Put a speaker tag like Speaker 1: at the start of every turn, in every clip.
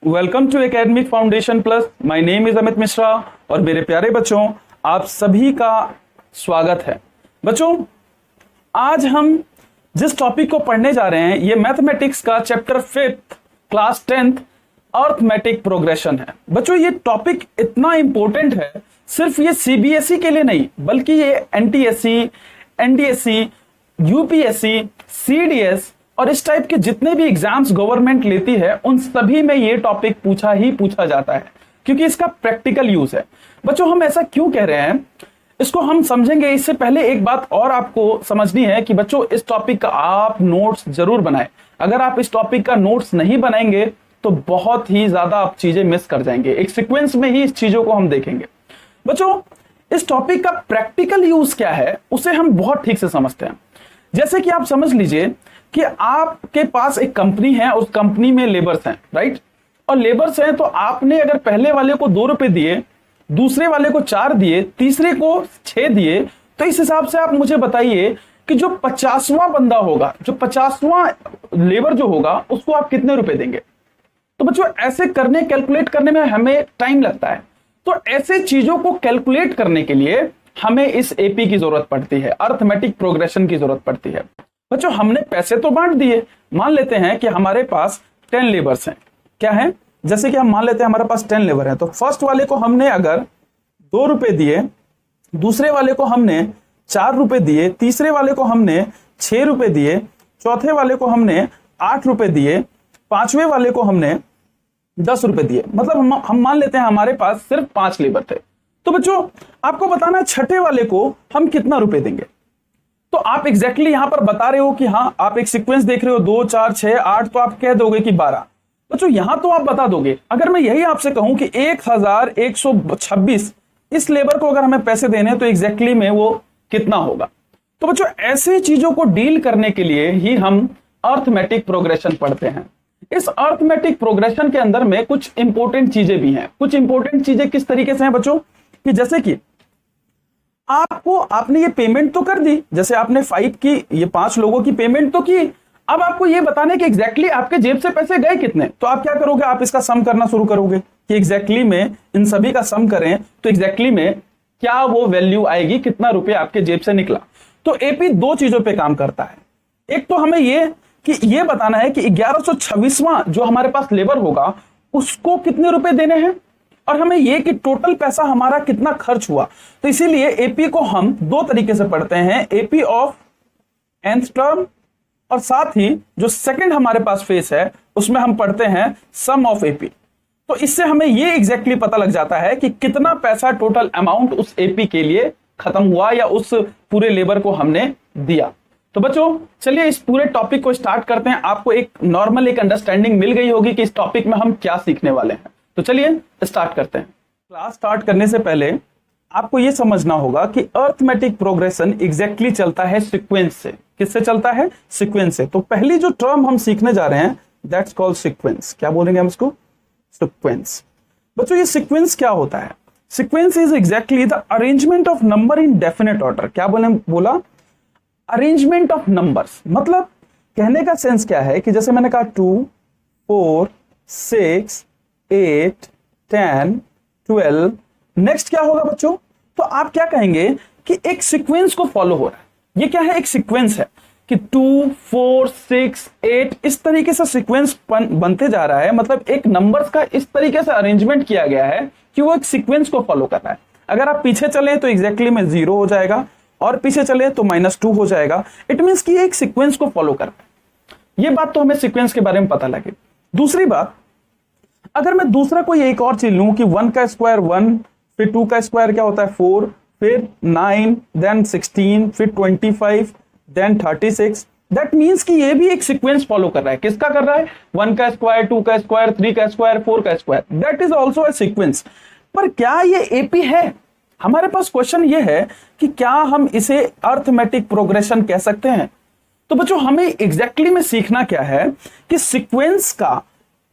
Speaker 1: Welcome to academic foundation plus. My name is Amit Mishra और मेरे प्यारे बच्चों, आप सभी का स्वागत है। बच्चों, आज हम जिस टॉपिक को पढ़ने जा रहे हैं ये मैथमेटिक्स का chapter 5th class 10th arithmetic progression है। बच्चों, ये टॉपिक इतना इंपॉर्टेंट है, सिर्फ ये सीबीएसई के लिए नहीं बल्कि ये एनटीएससी, एनडीएससी, यूपीएससी, सीडीएस और इस टाइप के जितने भी एग्जाम्स गवर्नमेंट लेती है उन सभी में ये टॉपिक पूछा जाता है, क्योंकि इसका प्रैक्टिकल यूज है। बच्चों, हम ऐसा क्यों कह रहे हैं इसको हम समझेंगे। इससे पहले एक बात और आपको समझनी है कि बच्चों, इस टॉपिक का आप नोट्स जरूर बनाएं। अगर आप इस टॉपिक का नोट्स नहीं बनाएंगे तो बहुत ही ज्यादा आप चीजें मिस कर जाएंगे। एक सीक्वेंस में ही इस चीजों को हम देखेंगे। बच्चों, इस टॉपिक का प्रैक्टिकल यूज क्या है उसे हम बहुत ठीक से समझते हैं। जैसे कि आप समझ लीजिए कि आपके पास एक कंपनी है, उस कंपनी में लेबर्स हैं, राइट? और लेबर्स हैं तो आपने अगर पहले वाले को 2 रुपए दिए, दूसरे वाले को 4 दिए, तीसरे को 6 दिए, तो इस हिसाब से आप मुझे बताइए कि जो 50वां बंदा होगा, जो 50वां लेबर जो होगा, उसको आप कितने रुपए देंगे? तो बच्चों, ऐसे कैलकुलेट करने में हमें टाइम लगता है। तो ऐसे चीजों को कैलकुलेट करने के लिए हमें इस एपी की जरूरत पड़ती है, अर्थमेटिक प्रोग्रेशन की जरूरत पड़ती है। बच्चों, हमने पैसे तो बांट दिए। मान लेते हैं कि हमारे पास 10 लेबर्स हैं। क्या है? जैसे कि हम मान लेते हैं हमारे पास 10 लेबर हैं, तो फर्स्ट वाले को हमने अगर 2 रुपए दिए, दूसरे वाले को हमने 4 रुपए दिए, तीसरे वाले को हमने 6 रुपए दिए, चौथे वाले को हमने 8 रुपए दिए, 5वें वाले को हमने 10 रुपए दिए। मतलब हम मान लेते हैं हमारे पास सिर्फ 5 लेबर थे। तो बच्चों, आपको बताना है छठे वाले को हम कितना रुपए देंगे। तो आप एग्जैक्टली यहां पर बता रहे हो कि हाँ, आप एक सीक्वेंस देख रहे हो 2, 4, 6, 8, तो आप कह दोगे कि 12। बच्चों, यहां तो आप बता दोगे। अगर मैं यही आपसे कहूं कि 1126 इस लेबर को अगर हमें पैसे देने तो एग्जैक्टली में वो कितना होगा? तो बच्चों, ऐसी चीजों को डील करने के लिए ही हम अर्थमेटिक प्रोग्रेशन पढ़ते हैं। इस अर्थमेटिक प्रोग्रेशन के अंदर में कुछ इंपॉर्टेंट चीजें भी हैं। कुछ इंपॉर्टेंट चीजें किस तरीके से हैं बच्चों, कि जैसे कि आपने ये पेमेंट तो कर दी, जैसे आपने 5 की, ये 5 लोगों की पेमेंट तो की। अब आपको ये बताने कि एग्जैक्टली आपके जेब से पैसे गए कितने। तो आप क्या करोगे? आप इसका सम करना शुरू करोगे कि एग्जैक्टली में इन सभी का सम करें तो एग्जैक्टली में क्या वो वैल्यू आएगी, कितना रुपए आपके जेब से निकला। तो एपी 2 चीजों पे काम करता है। एक तो हमें ये बताना है कि 1126वां जो हमारे पास लेबर होगा उसको कितने रुपए देने हैं, और हमें यह कि टोटल पैसा हमारा कितना खर्च हुआ। तो इसीलिए एपी को हम 2 तरीके से पढ़ते हैं, एपी ऑफ nth टर्म, और साथ ही जो सेकंड हमारे पास फेस है उसमें हम पढ़ते हैं सम ऑफ एपी। तो इससे हमें यह एग्जैक्टली पता लग जाता है कि कितना पैसा टोटल अमाउंट उस एपी के लिए खत्म हुआ या उस पूरे लेबर को हमने दिया। तो बच्चों, चलिए इस पूरे टॉपिक को स्टार्ट करते हैं। आपको एक नॉर्मल अंडरस्टैंडिंग मिल गई होगी कि इस टॉपिक में हम क्या सीखने वाले हैं। तो चलिए स्टार्ट करते हैं। क्लास स्टार्ट करने से पहले आपको यह समझना होगा कि अर्थमेटिक प्रोग्रेशन एग्जैक्टली चलता है सीक्वेंस से। किससे चलता है? सीक्वेंस से। तो पहली जो टर्म हम सीखने जा रहे हैं दैट्स कॉल्ड सीक्वेंस। क्या बोलेंगे हम इसको? सीक्वेंस। बच्चों, ये सीक्वेंस क्या होता है? Sequence is exactly the arrangement of number in definite order. क्या बोला? Arrangement of numbers. मतलब कहने का सेंस क्या है कि जैसे मैंने कहा 2, 4, 6, 8, 10, 12, नेक्स्ट क्या होगा बच्चों? तो आप क्या कहेंगे कि एक सीक्वेंस को फॉलो हो रहा है। ये क्या है? एक सीक्वेंस है कि 2, 4, 6, 8 इस तरीके से सीक्वेंस बनते जा रहा है। मतलब एक नंबर्स का इस तरीके से अरेंजमेंट किया गया है कि वो एक सीक्वेंस को फॉलो कर रहा है। अगर आप पीछे चले तो एग्जैक्टली में 0 हो जाएगा, और पीछे चले तो -2 हो जाएगा। इट मींस कि एक सीक्वेंस को फॉलो कर रहा है। ये बात तो हमें सीक्वेंस के बारे में पता लगे। दूसरी बात, अगर मैं दूसरा कोई एक और चीज लूं कि 1 का स्क्वायर 1, फिर 2 का स्क्वायर क्या होता है 4, फिर 9, देन 16, फिर 25, देन 36, दैट मींस कि ये भी एक सीक्वेंस फॉलो कर रहा है। किसका कर रहा है? 1 का स्क्वायर, 2 का स्क्वायर, 3 का स्क्वायर, 4 का square. That is also a sequence. पर क्या ये एपी है? हमारे पास क्वेश्चन ये है कि क्या हम इसे अर्थमेटिक प्रोग्रेशन कह सकते हैं? तो बच्चों, हमें एग्जैक्टली में सीखना क्या है कि सीक्वेंस का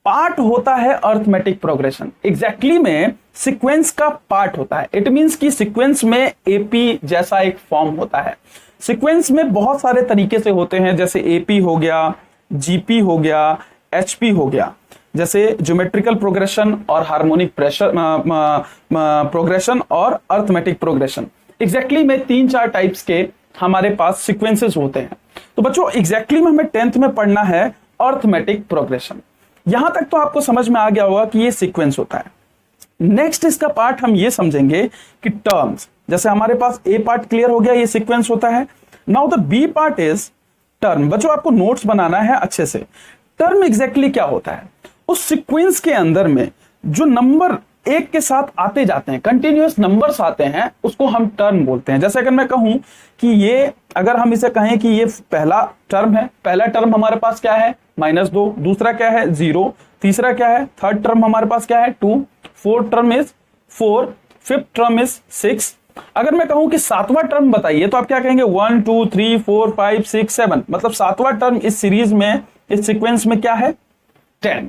Speaker 1: पार्ट होता है अर्थमेटिक प्रोग्रेशन। एग्जैक्टली में सीक्वेंस का पार्ट होता है। इट मींस कि सीक्वेंस में एपी जैसा एक फॉर्म होता है। सीक्वेंस में बहुत सारे तरीके से होते हैं, जैसे एपी हो गया, जीपी हो गया, एचपी हो गया। जैसे ज्योमेट्रिकल प्रोग्रेशन और हार्मोनिक प्रोग्रेशन और अर्थमेटिक प्रोग्रेशन। एग्जैक्टली में 3-4 टाइप्स के हमारे पास सीक्वेंसेस होते हैं। तो बच्चों एग्जैक्टली में हमें 10th में पढ़ना है अर्थमेटिक प्रोग्रेशन। यहां तक तो आपको समझ में आ गया होगा कि ये सीक्वेंस होता है। नेक्स्ट इसका पार्ट हम ये समझेंगे कि टर्म्स, जैसे हमारे पास ए पार्ट क्लियर हो गया, ये सीक्वेंस होता है। Now the B part is term. बच्चों आपको नोट्स बनाना है अच्छे से। टर्म एग्जैक्टली क्या होता है? उस सीक्वेंस के अंदर में जो नंबर एक के साथ आते जाते हैं, कंटिन्यूअस नंबर्स आते हैं, उसको हम टर्म बोलते हैं। जैसे अगर मैं कहूं कि ये, अगर हम इसे कहें कि ये पहला टर्म है, पहला टर्म हमारे पास क्या है -2, दूसरा क्या है 0, तीसरा क्या है, थर्ड टर्म हमारे पास क्या है 2, fourth term is 4, fifth term is 6। अगर मैं कहूं कि सातवां टर्म बताइए तो आप क्या कहेंगे 1 2 3 4 5 6 7, मतलब सातवां टर्म इस सीरीज में, इस सीक्वेंस में क्या है 10।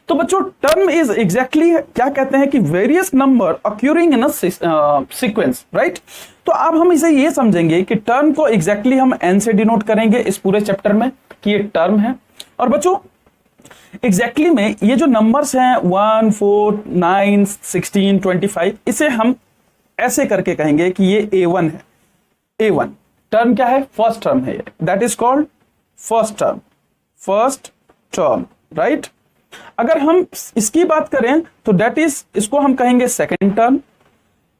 Speaker 1: तो बच्चों टर्म इज एग्जैक्टली क्या कहते हैं कि various number occurring in a sequence, right. तो अब हम इसे ये समझेंगे कि टर्म को एग्जैक्टली हम n से डिनोट करेंगे इस पूरे चैप्टर में कि ये टर्म है। और बच्चों एग्जैक्टली में ये जो नंबर्स हैं 1 4 9 16 25, इसे हम ऐसे करके कहेंगे कि ये A1 है। A1 टर्म क्या है? फर्स्ट टर्म है, that is called first term, right. अगर हम इसकी बात करें तो दैट इज, इसको हम कहेंगे सेकेंड टर्म,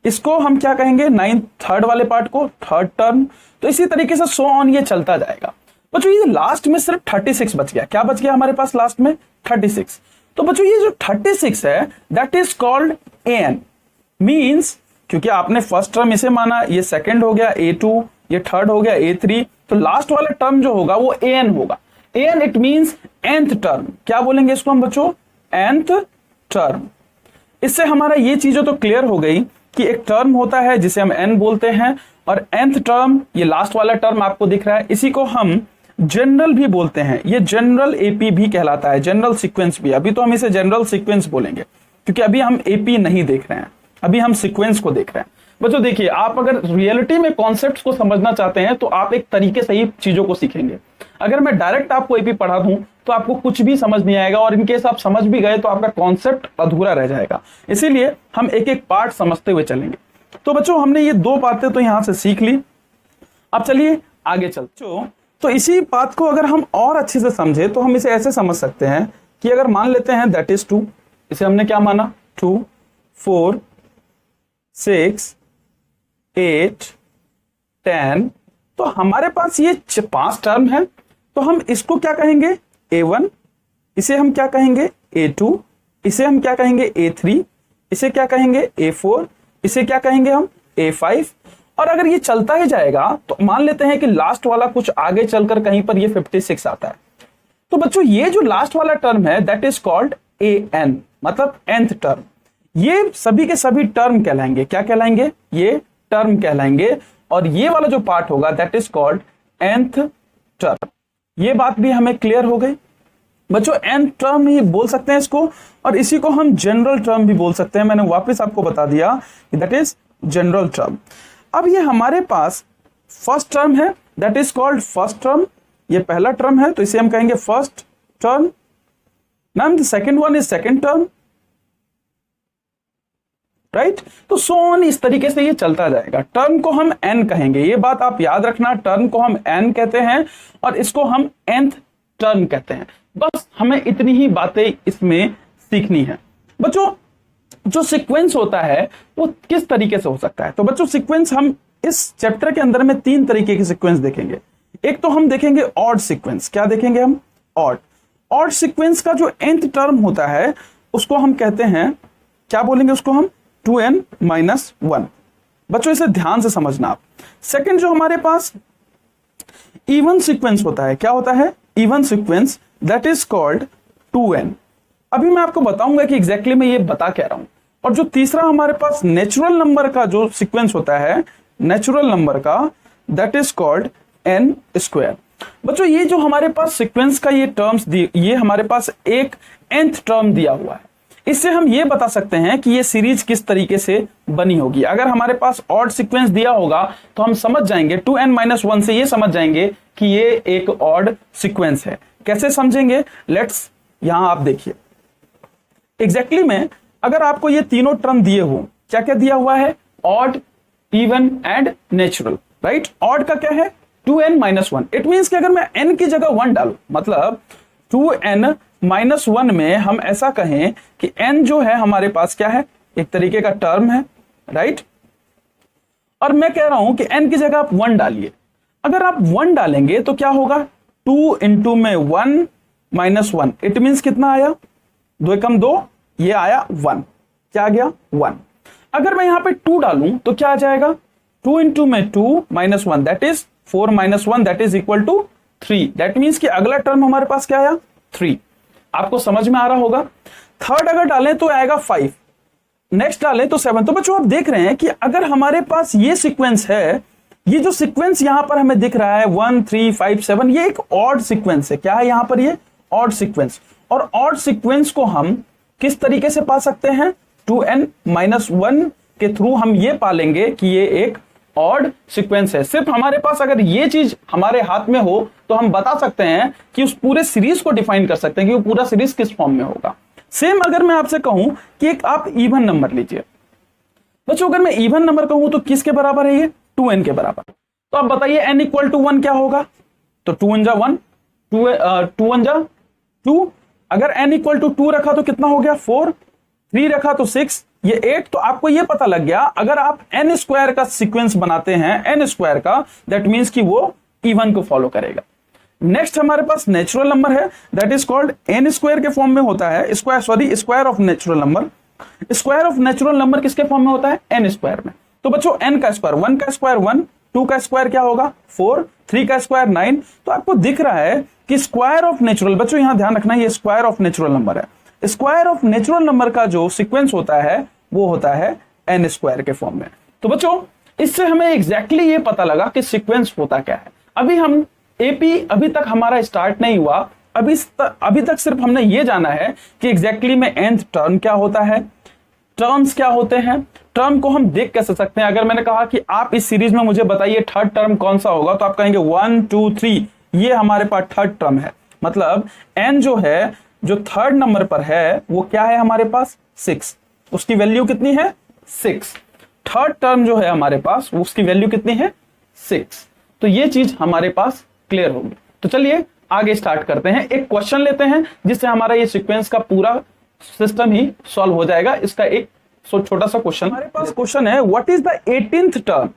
Speaker 1: इसको हम क्या कहेंगे 9th थर्ड वाले पार्ट को थर्ड टर्म। तो इसी तरीके से सो ऑन ये चलता जाएगा। बच्चों ये लास्ट में सिर्फ 36 बच गया। क्या बच गया हमारे पास लास्ट में? 36। तो बच्चों ये जो 36 है that is called an, means क्योंकि आपने फर्स्ट टर्म इसे माना, ये सेकंड हो गया A2, ये थर्ड हो गया A3, तो लास्ट वाला टर्म जो होगा वो an होगा। an it means nth term. क्या बोलेंगे इसको हम बच्चों? nth term. इससे हमारा ये चीजें तो क्लियर हो गई कि एक टर्म होता है जिसे हम n बोलते हैं, और nth टर्म, ये लास्ट वाला टर्म आपको दिख रहा है, इसी को हम जनरल भी बोलते हैं। ये जनरल AP भी कहलाता है, जनरल सीक्वेंस भी। अभी तो हम इसे जनरल सीक्वेंस बोलेंगे क्योंकि अभी हम AP नहीं देख रहे हैं, अभी हम सीक्वेंस को देख रहे हैं। बच्चों देखिए, आप अगर रियलिटी में कॉन्सेप्ट्स को समझना चाहते हैं तो आप एक तरीके से ही चीजों को सीखेंगे। अगर मैं डायरेक्ट आपको AP पढ़ा दूं तो आपको कुछ भी समझ नहीं आएगा, और इनकेस आप समझ भी गए तो आपका कॉन्सेप्ट अधूरा रह जाएगा। इसीलिए हम एक एक पार्ट समझते हुए चलेंगे। तो बच्चों हमने ये 2 बातें तो यहां से सीख ली। अब चलिए आगे चलते। तो इसी बात को अगर हम और अच्छे से समझे तो हम इसे ऐसे समझ सकते हैं कि अगर मान लेते हैं दैट इज 2, इसे हमने क्या माना 2 4 6 8 10, तो हमारे पास ये 5 टर्म है। तो हम इसको क्या कहेंगे A1, इसे हम क्या कहेंगे A2, इसे हम क्या कहेंगे A3, इसे क्या कहेंगे A4, इसे क्या कहेंगे हम A5। और अगर ये चलता ही जाएगा तो मान लेते हैं कि लास्ट वाला कुछ आगे चलकर कहीं पर ये 56 आता है। तो बच्चों ये जो लास्ट वाला टर्म है दैट इज कॉल्ड an, मतलब nth टर्म। ये सभी के सभी टर्म कहलाएंगे। क्या कहलाएंगे? ये टर्म कहलाएंगे। और ये वाला जो पार्ट होगा that is called nth term. ये बात भी हमें क्लियर हो गई। बच्चों nth टर्म ही बोल सकते हैं इसको, और इसी को हम जनरल टर्म भी बोल सकते हैं। मैंने वापस आपको बता दिया दैट इज जनरल टर्म। अब ये हमारे पास फर्स्ट टर्म है that is called first term, ये पहला टर्म है तो इसे हम कहेंगे first term. Now the second one is second term, right. तो सो ऑन, इस तरीके से ये चलता जाएगा। टर्म को हम n कहेंगे, ये बात आप याद रखना। टर्म को हम n कहते हैं और इसको हम nth टर्म कहते हैं। बस हमें इतनी ही बातें इसमें सीखनी है। बच्चों जो सीक्वेंस होता है वो किस तरीके से हो सकता है? तो बच्चों सीक्वेंस हम इस चैप्टर के अंदर में 3 तरीके के सीक्वेंस देखेंगे। एक तो हम देखेंगे ऑड सीक्वेंस। क्या देखेंगे हम? ऑड सीक्वेंस का जो nth टर्म होता है उसको हम कहते हैं, क्या बोलेंगे उसको हम? 2n-1। बच्चों इसे ध्यान से समझना आप। सेकंड जो हमारे पास इवन सीक्वेंस होता है, क्या होता है? Even sequence, that is called 2n। अभी मैं आपको बताऊंगा कि एग्जैक्टली मैं ये बता क्या रहा हूं। और जो तीसरा हमारे पास नेचुरल नंबर का जो सीक्वेंस होता है, नेचुरल नंबर का, that is called n square. बच्चों ये जो हमारे पास सीक्वेंस का ये टर्म्स ये हमारे पास एक nth टर्म दिया हुआ है। इससे हम ये बता सकते हैं कि ये सीरीज किस तरीके से बनी होगी। अगर हमारे पास ऑड सीक्वेंस दिया होगा तो हम समझ जाएंगे 2n-1 से ये समझ जाएंगे कि ये एक ऑड सीक्वेंस है। कैसे समझेंगे? लेट्स, यहां आप देखिए, एग्जैक्टली में अगर आपको ये तीनों टर्म दिए हो, क्या क्या दिया हुआ है, odd, even and natural, right. Odd का क्या है 2n-1, इट मींस कि अगर मैं n की जगह 1 डालूं, मतलब 2n-1 में हम ऐसा कहें कि n जो है हमारे पास क्या है, एक तरीके का टर्म है, राइट। और मैं कह रहा हूं कि n की जगह आप 1 डालिए। अगर आप 1 डालेंगे तो क्या होगा, 2 इंटू में 1 माइनस 1, इट मींस कितना आया, 2 एकम 2, ये आया 1, क्या आ गया 1। अगर मैं यहां पे 2 डालूं तो क्या आ जाएगा, 2 इंटू में 2 minus 1, that is 4 minus 1, that is equal to 3। That means कि अगला टर्म हमारे पास क्या आया, 3। आपको समझ में आ रहा होगा। थर्ड अगर डालें तो आएगा 5, नेक्स्ट डालें तो 7। तो बच्चों आप देख रहे हैं कि अगर हमारे पास ये सीक्वेंस है, ये जो सीक्वेंस यहां पर हमें दिख रहा है 1 3 5 7, ये एक ऑड सीक्वेंस है। क्या है यहां पर, ये ऑड सीक्वेंस। और ऑड सीक्वेंस को हम किस तरीके से पा सकते हैं, 2n-1 के थ्रू हम ये पालेंगे कि ये एक ऑड सीक्वेंस है। सिर्फ हमारे पास अगर ये चीज हमारे हाथ में हो तो हम बता सकते हैं कि उस पूरे सीरीज को डिफाइन कर सकते हैं कि वो पूरा सीरीज किस फॉर्म में होगा। सेम अगर मैं आपसे कहूं कि एक आप इवन नंबर लीजिए, बच्चों अगर मैं इवन नंबर कहूं तो किसके बराबर है, ये 2n के बराबर। तो आप बताइए n इक्वल टू 1 क्या होगा, तो 2 जा 1, 2 1 जा 2। अगर n इक्वल टू 2 रखा तो कितना हो गया 4, 3 रखा तो 6, ये 8। तो आपको ये पता लग गया अगर आप n स्क्वायर का सीक्वेंस बनाते हैं, n स्क्वायर का, दैट मींस कि वो इवन को फॉलो करेगा। नेक्स्ट हमारे पास नेचुरल नंबर है, that is called n square के फॉर्म में होता है, square of natural number. Square of natural number किसके फॉर्म में होता है, n स्क्वायर में। तो बच्चों n का स्क्वायर 1 का स्क्वायर 1, 2 का स्क्वायर क्या होगा 4, 3 का स्क्वायर 9। तो आपको दिख रहा है कि स्क्वायर ऑफ नेचुरल, बच्चों यहां ध्यान रखना ये स्क्वायर ऑफ नेचुरल नंबर है। स्क्वायर ऑफ नेचुरल नंबर का जो सीक्वेंस होता है वो होता है n स्क्वायर के फॉर्म में। तो बच्चों इससे हमें एग्जैक्टली ये पता लगा कि सीक्वेंस होता क्या है। अभी हम एपी अभी तक हमारा स्टार्ट नहीं हुआ, अभी तक सिर्फ हमने ये जाना है कि एग्जैक्टली में nth टर्म क्या होता है, टर्म्स क्या होते हैं। टर्म को हम देख कैसे सकते हैं, अगर मैंने कहा कि आप इस सीरीज में मुझे बताइए थर्ड टर्म कौन सा होगा, तो आप कहेंगे 1 2 3, ये हमारे पास थर्ड टर्म है। मतलब n जो है, जो थर्ड नंबर पर है वो क्या है हमारे पास 6, उसकी वैल्यू कितनी है 6। थर्ड टर्म जो है हमारे पास उसकी वैल्यू कितनी है 6। तो ये चीज हमारे पास क्लियर होगी। तो चलिए आगे स्टार्ट करते हैं, एक क्वेश्चन लेते हैं जिससे हमारा ये सीक्वेंस का पूरा सिस्टम ही सॉल्व हो जाएगा। इसका एक छोटा सा क्वेश्चन हमारे पास क्वेश्चन है, what is the 18th term.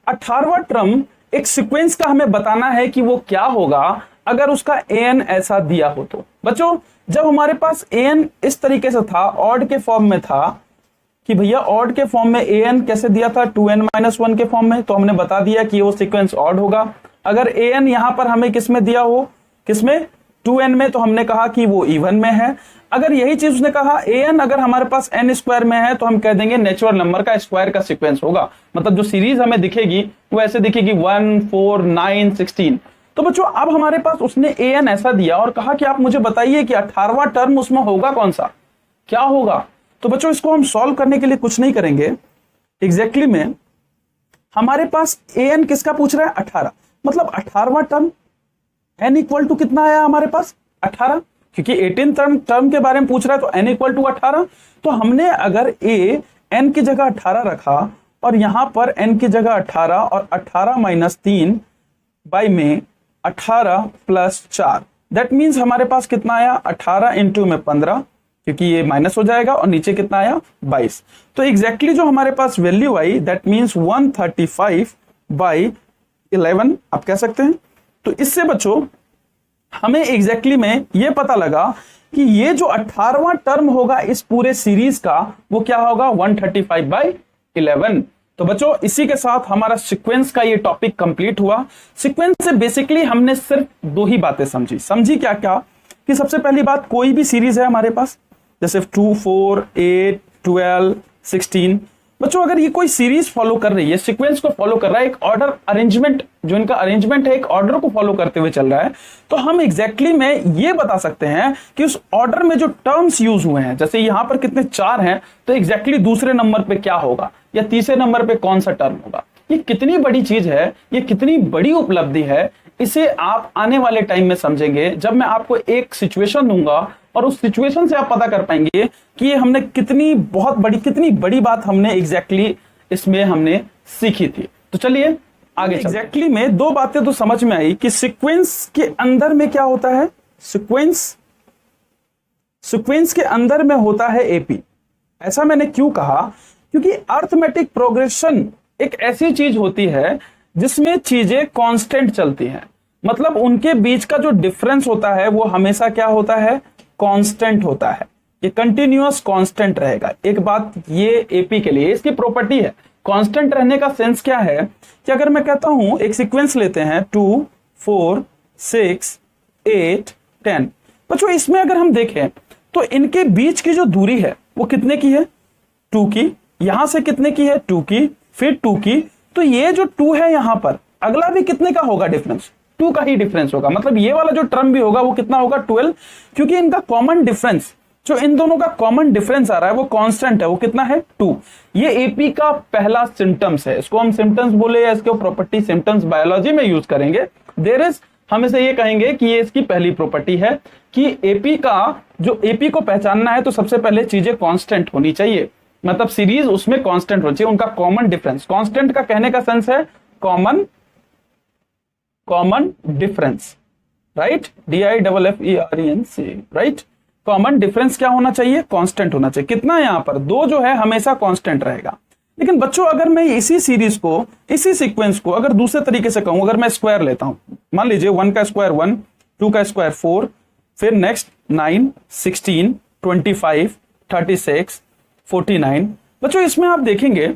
Speaker 1: 18वां टर्म एक सीक्वेंस का हमें बताना है कि वो क्या होगा अगर उसका an ऐसा दिया हो। तो बच्चों जब हमारे पास an इस तरीके से था, ऑड के फॉर्म में था, कि भैया ऑड के फॉर्म में an कैसे दिया था 2n-1 के फॉर्म में, तो हमने बता दिया कि वो सीक्वेंस ऑड होगा। अगर an यहां पर हमें किस में दिया हो, किसमें 2n में, तो हमने कहा कि वो इवन में है। अगर यही चीज उसने कहा an अगर हमारे पास n स्क्वायर में है तो हम कह देंगे नेचुरल नंबर का स्क्वायर का सीक्वेंस होगा। मतलब जो सीरीज हमें दिखेगी वो ऐसे दिखेगी 1 4 9 16। तो बच्चों अब हमारे पास उसने an ऐसा दिया और कहा कि आप मुझे बताइए कि 18वां टर्म उसमें होगा कौन सा, क्या होगा। तो बच्चों इसको हम सॉल्व करने के लिए कुछ नहीं करेंगे, एग्जैक्टली में हमारे पास an किसका पूछ रहा है 18, मतलब 18वां टर्म n इक्वल टू कितना आया हमारे पास 18, क्योंकि 18 टर्म के बारे में पूछ रहा है तो n इक्वल टू 18। तो हमने अगर a n की जगह 18 रखा और यहां पर n की जगह 18 और 18 माइनस 3 बाई में 18 प्लस 4, दैट मीन्स हमारे पास कितना आया 18 इंटू में 15, क्योंकि ये माइनस हो जाएगा, और नीचे कितना आया 22। तो एग्जैक्टली जो हमारे पास वैल्यू आई दैट मीन्स 135 बाई 11 आप कह सकते हैं। तो इससे बच्चों हमें एग्जैक्टली में ये पता लगा कि ये जो 18वां टर्म होगा इस पूरे सीरीज का वो क्या होगा 135 बाई 11। तो बच्चों इसी के साथ हमारा सीक्वेंस का ये टॉपिक कंप्लीट हुआ। सीक्वेंस से बेसिकली हमने सिर्फ दो ही बातें समझी क्या क्या, कि सबसे पहली बात कोई भी सीरीज है हमारे पास जैसे 2 4 8 12 16, बच्चों अगर ये कोई सीरीज फॉलो कर रही है, सीक्वेंस को फॉलो कर रहा है, एक ऑर्डर अरेंजमेंट, जो इनका अरेंजमेंट है एक ऑर्डर को फॉलो करते हुए चल रहा है, तो हम एग्जैक्टली में ये बता सकते हैं कि उस ऑर्डर में जो टर्म्स यूज हुए हैं, जैसे यहां पर कितने 4 हैं, तो एग्जैक्टली दूसरे नंबर पे क्या होगा या तीसरे नंबर पे कौन सा टर्म होगा। ये कितनी बड़ी चीज है, ये कितनी बड़ी उपलब्धि है, इसे आप आने वाले टाइम में समझेंगे जब मैं आपको एक सिचुएशन दूंगा और उस सिचुएशन से आप पता कर पाएंगे कि ये हमने कितनी बड़ी बात हमने एग्जैक्टली इसमें हमने सीखी थी। तो चलिए आगे एग्जैक्टली में दो बातें तो समझ में आई कि सीक्वेंस के अंदर में क्या होता है, सीक्वेंस के अंदर में होता है एपी। ऐसा मैंने क्यों कहा, क्योंकि अरिथमेटिक प्रोग्रेशन एक ऐसी चीज होती है जिसमें चीजें कांस्टेंट चलती हैं, मतलब उनके बीच का जो डिफरेंस होता है वो हमेशा क्या होता है, कांस्टेंट होता है, ये कंटिन्यूअस कांस्टेंट रहेगा। एक बात ये एपी के लिए इसकी प्रॉपर्टी है। कांस्टेंट रहने का सेंस क्या है कि अगर मैं कहता हूं एक सीक्वेंस लेते हैं 2 4 6 8 10, बच्चों इसमें अगर हम देखें तो इनके बीच की जो दूरी है वो कितने की है, 2 की। यहां से कितने की है, 2 की, फिर 2 की। तो ये जो 2 है यहां पर अगला भी कितने का होगा डिफरेंस, 2 का ही डिफरेंस होगा। मतलब ये वाला जो टर्म भी होगा वो कितना होगा, 12, क्योंकि इनका कॉमन डिफरेंस, जो इन दोनों का कॉमन डिफरेंस आ रहा है वो कांस्टेंट है, वो कितना है, 2। ये एपी का पहला सिम्टम्स है, इसको हम सिम्टम्स बोले या इसको प्रॉपर्टी सिम्टम्स बायोलॉजी में यूज करेंगे। देयर इज, हम इसे ये कहेंगे कि ये इसकी पहली प्रॉपर्टी है कि एपी का, जो एपी को पहचानना है तो सबसे पहले चीजें कांस्टेंट होनी चाहिए, मतलब सीरीज उसमें कांस्टेंट होनी चाहिए, उनका कॉमन डिफरेंस। कांस्टेंट का कहने का सेंस है common difference, right, DIFFERENC, right. Common difference क्या होना चाहिए, कांस्टेंट होना चाहिए। कितना यहां पर 2 जो है हमेशा कांस्टेंट रहेगा। लेकिन बच्चों अगर मैं इसी सीरीज को, इसी सीक्वेंस को अगर दूसरे तरीके से कहूं, अगर मैं स्क्वायर लेता हूं, मान लीजिए 1 का स्क्वायर 1, 2 का स्क्वायर 4, फिर नेक्स्ट 9 16 25 36 49, बच्चों इसमें आप देखेंगे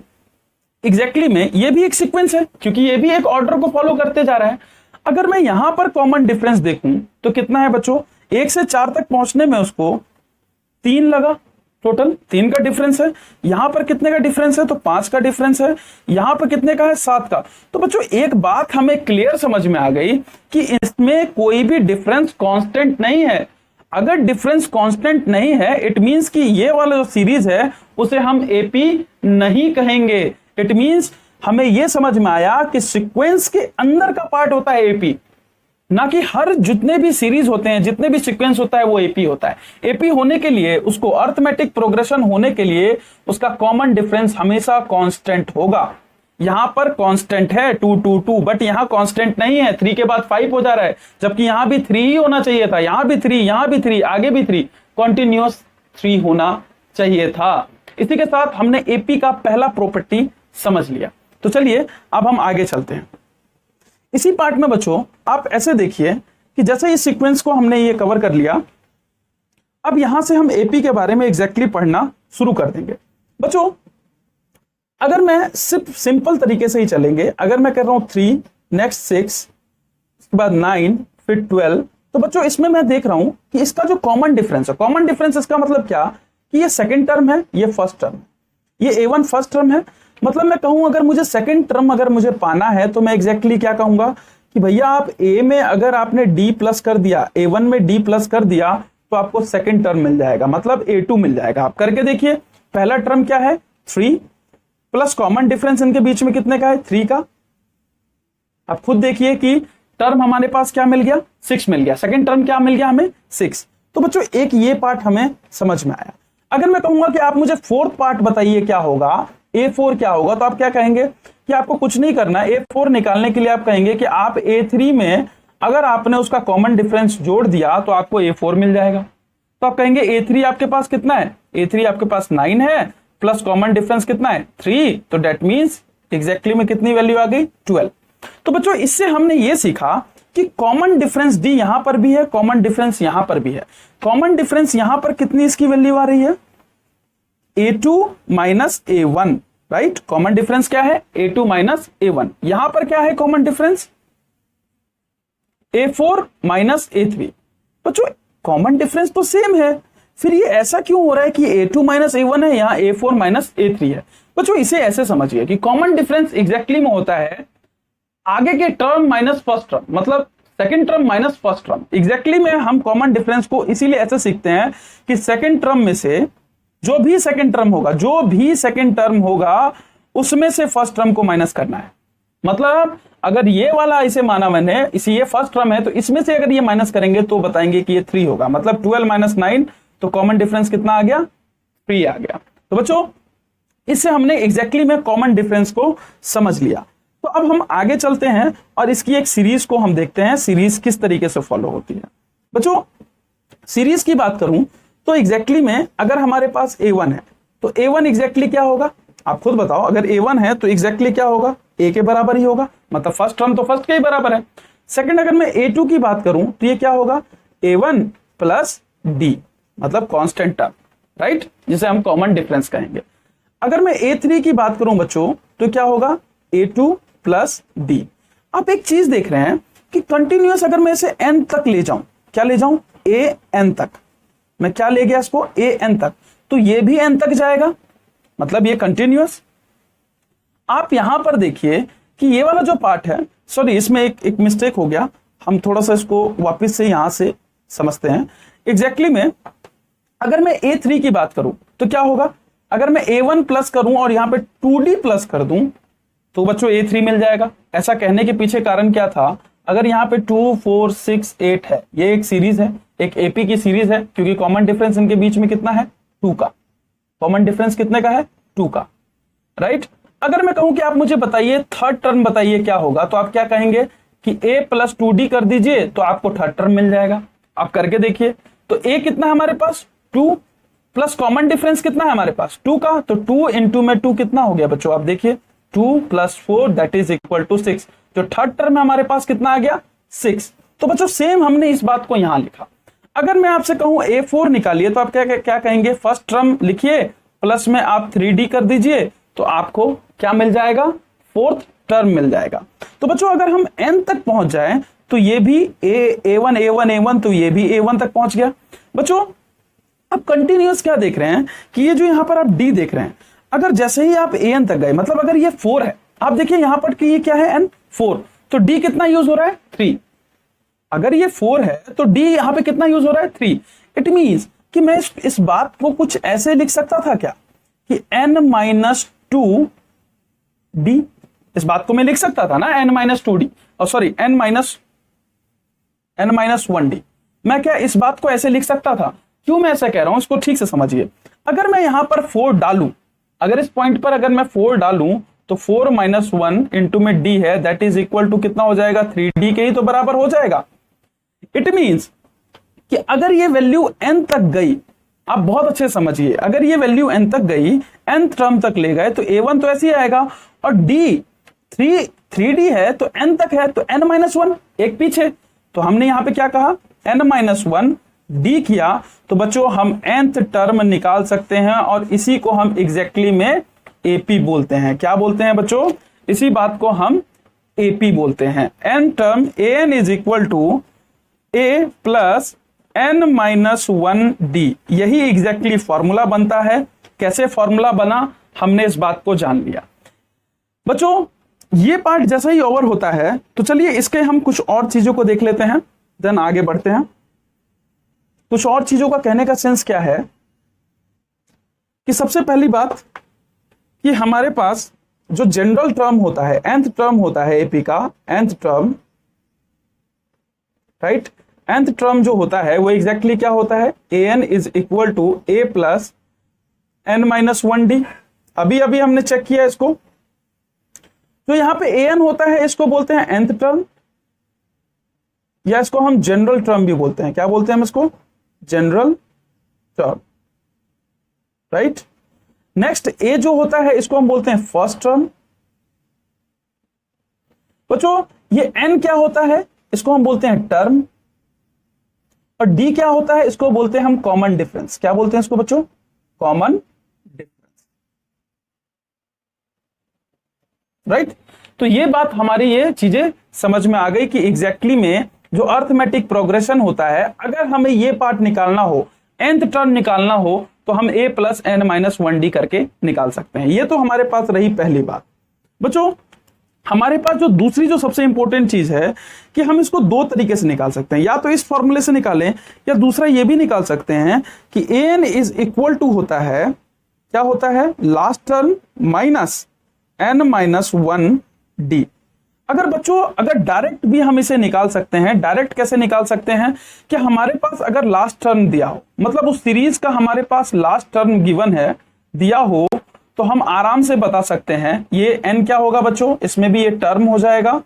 Speaker 1: एग्जैक्टली में ये भी एक सीक्वेंस है, क्योंकि ये भी एक ऑर्डर को फॉलो करते जा रहा है। अगर मैं यहां पर कॉमन डिफरेंस देखूं तो कितना है बच्चों, 1 से 4 तक पहुंचने में उसको 3 लगा, टोटल 3 का डिफरेंस है। यहां पर कितने का डिफरेंस है, तो 5 का डिफरेंस है। यहां पर कितने का है, 7 का। तो बच्चों एक बात हमें क्लियर समझ में आ गई कि इसमें कोई भी डिफरेंस कांस्टेंट नहीं है। अगर डिफरेंस कांस्टेंट नहीं है इट मींस कि ये वाला जो सीरीज है उसे हम एपी नहीं कहेंगे। इट मींस हमें यह समझ में आया कि सीक्वेंस के अंदर का पार्ट होता है एपी, ना कि हर जितने भी सीरीज होते हैं, जितने भी सीक्वेंस होता है वो एपी होता है। एपी होने के लिए, उसको अरिथमेटिक प्रोग्रेशन होने के लिए उसका कॉमन डिफरेंस हमेशा कांस्टेंट होगा। यहां पर कांस्टेंट है 2 2 2, बट यहां कांस्टेंट नहीं है, 3 के बाद 5 हो जा रहा है, जबकि यहां भी 3 ही होना चाहिए था। यहां भी 3, यहां भी 3, आगे भी 3, कॉन्टिन्यूअस 3 होना चाहिए था। इसी के साथ हमने एपी का पहला प्रॉपर्टी समझ लिया। तो चलिए अब हम आगे चलते हैं। इसी पार्ट में बच्चों आप ऐसे देखिए कि जैसे इस सीक्वेंस को हमने ये कवर कर लिया, अब यहां से हम एपी के बारे में एग्जैक्टली पढ़ना शुरू कर देंगे। बच्चों अगर मैं सिर्फ सिंपल तरीके से ही चलेंगे, अगर मैं कर रहा हूं 3, नेक्स्ट 6, उसके बाद 9, फिर 12, तो बच्चों इसमें मैं देख रहा हूं कि इसका जो कॉमन डिफरेंस है, कॉमन डिफरेंस इसका मतलब क्या कि ये सेकंड टर्म है, ये फर्स्ट टर्म है, ये A1 फर्स्ट टर्म है। मतलब मैं कहूं अगर मुझे सेकंड टर्म अगर मुझे पाना है तो मैं एग्जैक्टली क्या कहूंगा कि भैया आप A में अगर आपने D प्लस कर दिया, A1 में D प्लस कर दिया तो आपको सेकंड टर्म मिल जाएगा, मतलब A2 मिल जाएगा। आप करके देखिए, पहला टर्म क्या है 3 प्लस कॉमन डिफरेंस इनके बीच में कितने का है 3 का। आप खुद देखिए कि टर्म हमारे पास क्या मिल गया 6 मिल गया, सेकंड टर्म क्या मिल गया हमें 6। तो बच्चों एक ये पार्ट हमें समझ में आया। अगर मैं कहूंगा कि आप मुझे फोर्थ पार्ट बताइए क्या होगा, A4 क्या होगा, तो आप क्या कहेंगे कि आपको कुछ नहीं करना। A4 निकालने के लिए आप कहेंगे कि आप A3 में अगर आपने उसका कॉमन डिफरेंस जोड़ दिया तो आपको A4 मिल जाएगा। तो आप कहेंगे A3 आपके पास कितना है, A3 आपके पास 9 है प्लस कॉमन डिफरेंस कितना है 3, तो डेट मींस एग्जैक्टली में कितनी वैल्यू आ गई 12। तो बच्चों इससे हमने ये सीखा कि कॉमन डिफरेंस D यहां पर भी है, कॉमन डिफरेंस यहां पर भी है। कॉमन डिफरेंस यहां पर कितनी इसकी वैल्यू आ रही है A2 minus A1, right. Common difference क्या है A2 माइनस A1। यहां पर क्या है common difference A4 minus A3। बच्चों कॉमन डिफरेंस तो सेम है, फिर ये ऐसा क्यों हो रहा है कि A2 माइनस A1 है, यहां A4 माइनस A3 है। बच्चों इसे ऐसे समझिए कि कॉमन डिफरेंस एग्जैक्टली में होता है आगे के टर्म माइनस फर्स्ट टर्म, मतलब second term minus first term. Exactly में हम कॉमन डिफरेंस को इसीलिए ऐसे सीखते हैं कि सेकंड टर्म में से जो भी सेकंड टर्म होगा, उसमें से फर्स्ट टर्म को माइनस करना है। मतलब अगर ये वाला इसे माना मैंने, इसी ये फर्स्ट टर्म है, तो इसमें से अगर ये माइनस करेंगे तो बताएंगे कि ये 3 होगा। मतलब 12 माइनस 9, तो कॉमन डिफरेंस कितना आ गया? 3 आ गया। तो बच्चों इससे हमने एग्जैक्टली में कॉमन डिफरेंस को समझ लिया। तो अब हम आगे चलते हैं और इसकी एक सीरीज को हम देखते हैं, सीरीज किस तरीके से फॉलो होती है। बच्चों सीरीज की बात करूं तो एग्जैक्टली में अगर हमारे पास A1 है तो A1 एग्जैक्टली क्या होगा? आप खुद बताओ। अगर A1 है तो एग्जैक्टली क्या होगा? A के बराबर ही होगा, मतलब फर्स्ट टर्म तो फर्स्ट के ही बराबर है। सेकंड अगर मैं A2 की बात करूं तो ये क्या होगा? A1 प्लस D, मतलब कांस्टेंट टर्म, राइट, जिसे हम कॉमन डिफरेंस कहेंगे। अगर मैं A3 की बात करूं बच्चों तो क्या होगा? A2 plus D। आप एक चीज देख रहे हैं कि कंटिन्यूअस अगर मैं इसे n तक ले जाऊं, क्या ले जाऊं? an तक। मैं क्या ले गया इसको? an तक, तो ये भी n तक जाएगा, मतलब ये कंटिन्यूअस। आप यहां पर देखिए कि ये वाला जो पार्ट है, सॉरी इसमें एक मिस्टेक हो गया, हम थोड़ा सा इसको वापस से यहां से समझते हैं। एग्जैक्टली में अगर मैं A3 की बात करूं तो क्या होगा? अगर मैं A1 प्लस करूं और यहां पे 2D प्लस कर दूं तो बच्चों A3 मिल जाएगा। ऐसा कहने के पीछे कारण क्या था? अगर यहाँ पे 2, 4, 6, 8 है, ये एक सीरीज है, एक AP की सीरीज है, क्योंकि कॉमन डिफरेंस इनके बीच में कितना है? 2 का। कॉमन डिफरेंस कितने का है? 2 का, राइट। अगर मैं कहूं कि आप मुझे बताइए थर्ड टर्म बताइए क्या होगा, तो आप क्या कहेंगे कि A प्लस 2D कर दीजिए तो आपको थर्ड टर्म मिल जाएगा। आप करके देखिए। तो A कितना है हमारे पास? 2 प्लस कॉमन डिफरेंस कितना है हमारे पास? 2 का, तो 2 इंटू में 2 कितना हो गया बच्चों? आप देखिए 2 plus 4 that is equal to 6। जो थर्ड टर्म है हमारे पास कितना आ गया? 6। तो बच्चों सेम हमने इस बात को यहां लिखा। अगर मैं आपसे कहूं A4 निकालिए तो आप क्या कहेंगे? फर्स्ट टर्म लिखिए प्लस में आप 3D कर दीजिए तो आपको क्या मिल जाएगा? फोर्थ टर्म मिल जाएगा। तो बच्चों अगर हम n तक पहुंच जाए तो ये भी A1 A1 A1, तो ये भी A1 तक पहुंच गया। बच्चों अब कंटिन्यूअस क्या देख रहे हैं कि ये जो यहां पर आप D देख रहे हैं, अगर जैसे ही आप AN तक गए, मतलब अगर ये 4 है, आप देखिए यहां पर कि ये क्या है? N 4, तो D कितना यूज हो रहा है? 3। अगर ये 4 है तो D यहां पे कितना यूज हो रहा है? 3। इट मींस कि मैं इस बात को कुछ ऐसे लिख सकता था क्या कि n-2D, इस बात को मैं लिख सकता था ना, n-2D, और सॉरी n-1D। मैं क्या इस बात को ऐसे लिख सकता था? क्यों मैं ऐसा कह रहा हूं, इसको ठीक से समझिए। अगर मैं यहां पर 4 डालूं, अगर इस पॉइंट पर अगर मैं 4 डालूं तो 4 माइनस 1 इंटू में D है, दैट इज इक्वल टू कितना हो जाएगा? 3D के ही तो बराबर हो जाएगा। इट मींस कि अगर ये वैल्यू n तक गई, आप बहुत अच्छे समझिए, अगर ये वैल्यू n तक गई, nth टर्म तक ले गए, तो A1 तो ऐसे ही आएगा, और D 3D है तो n तक है, तो n-1 एक पीछे। तो हमने यहां पे क्या कहा? n-1 D किया, तो बच्चों हम nth टर्म निकाल सकते हैं, और इसी को हम एग्जैक्टली में AP बोलते हैं। क्या बोलते हैं बच्चों? इसी बात को हम AP बोलते हैं। n term an is equal to A plus n-1D, यही एग्जैक्टली फॉर्मूला बनता है। कैसे फॉर्मूला बना हमने इस बात को जान लिया। बच्चों ये पार्ट जैसा ही ओवर होता है तो चलिए इसके हम कुछ और चीजों को देख लेते हैं, देन आगे बढ़ते हैं। कुछ और चीजों का कहने का सेंस क्या है कि सबसे पहली बात कि हमारे पास जो जनरल टर्म होता है, nth टर्म होता है AP का, nth term, right, nth term जो होता है वो एग्जैक्टली क्या होता है? an is equal to A plus n-1D। अभी हमने चेक किया इसको। तो यहां पे an होता है, इसको बोलते हैं nth टर्म, या इसको हम जनरल टर्म भी बोलते हैं। क्या बोलते हैं हम इसको? General term, right. Next A जो होता है इसको हम बोलते हैं फर्स्ट टर्म। बच्चों ये n क्या होता है? इसको हम बोलते हैं टर्म। और D क्या होता है? इसको बोलते हैं हम कॉमन डिफरेंस। क्या बोलते हैं इसको बच्चों? Common difference, right. तो ये बात हमारी ये चीजें समझ में आ गई कि एग्जैक्टली में जो अर्थमेटिक प्रोग्रेशन होता है, अगर हमें ये पार्ट निकालना हो, nth टर्म निकालना हो, तो हम A प्लस n-1D करके निकाल सकते हैं। ये तो हमारे पास रही पहली बात। बच्चों हमारे पास जो दूसरी जो सबसे इंपॉर्टेंट चीज है कि हम इसको दो तरीके से निकाल सकते हैं, या तो इस फॉर्मूले से निकालें, या दूसरा ये भी निकाल सकते हैं कि an इज इक्वल टू होता है, क्या होता है? Last term minus n-1D। अगर बच्चों अगर डायरेक्ट भी हम इसे निकाल सकते हैं, डायरेक्ट कैसे निकाल सकते हैं कि हमारे पास अगर लास्ट टर्म दिया हो, मतलब उस सीरीज का हमारे पास लास्ट टर्म गिवन है, दिया हो, तो हम आराम से बता सकते हैं ये n क्या होगा बच्चों, इसमें भी ये टर्म हो जाएगा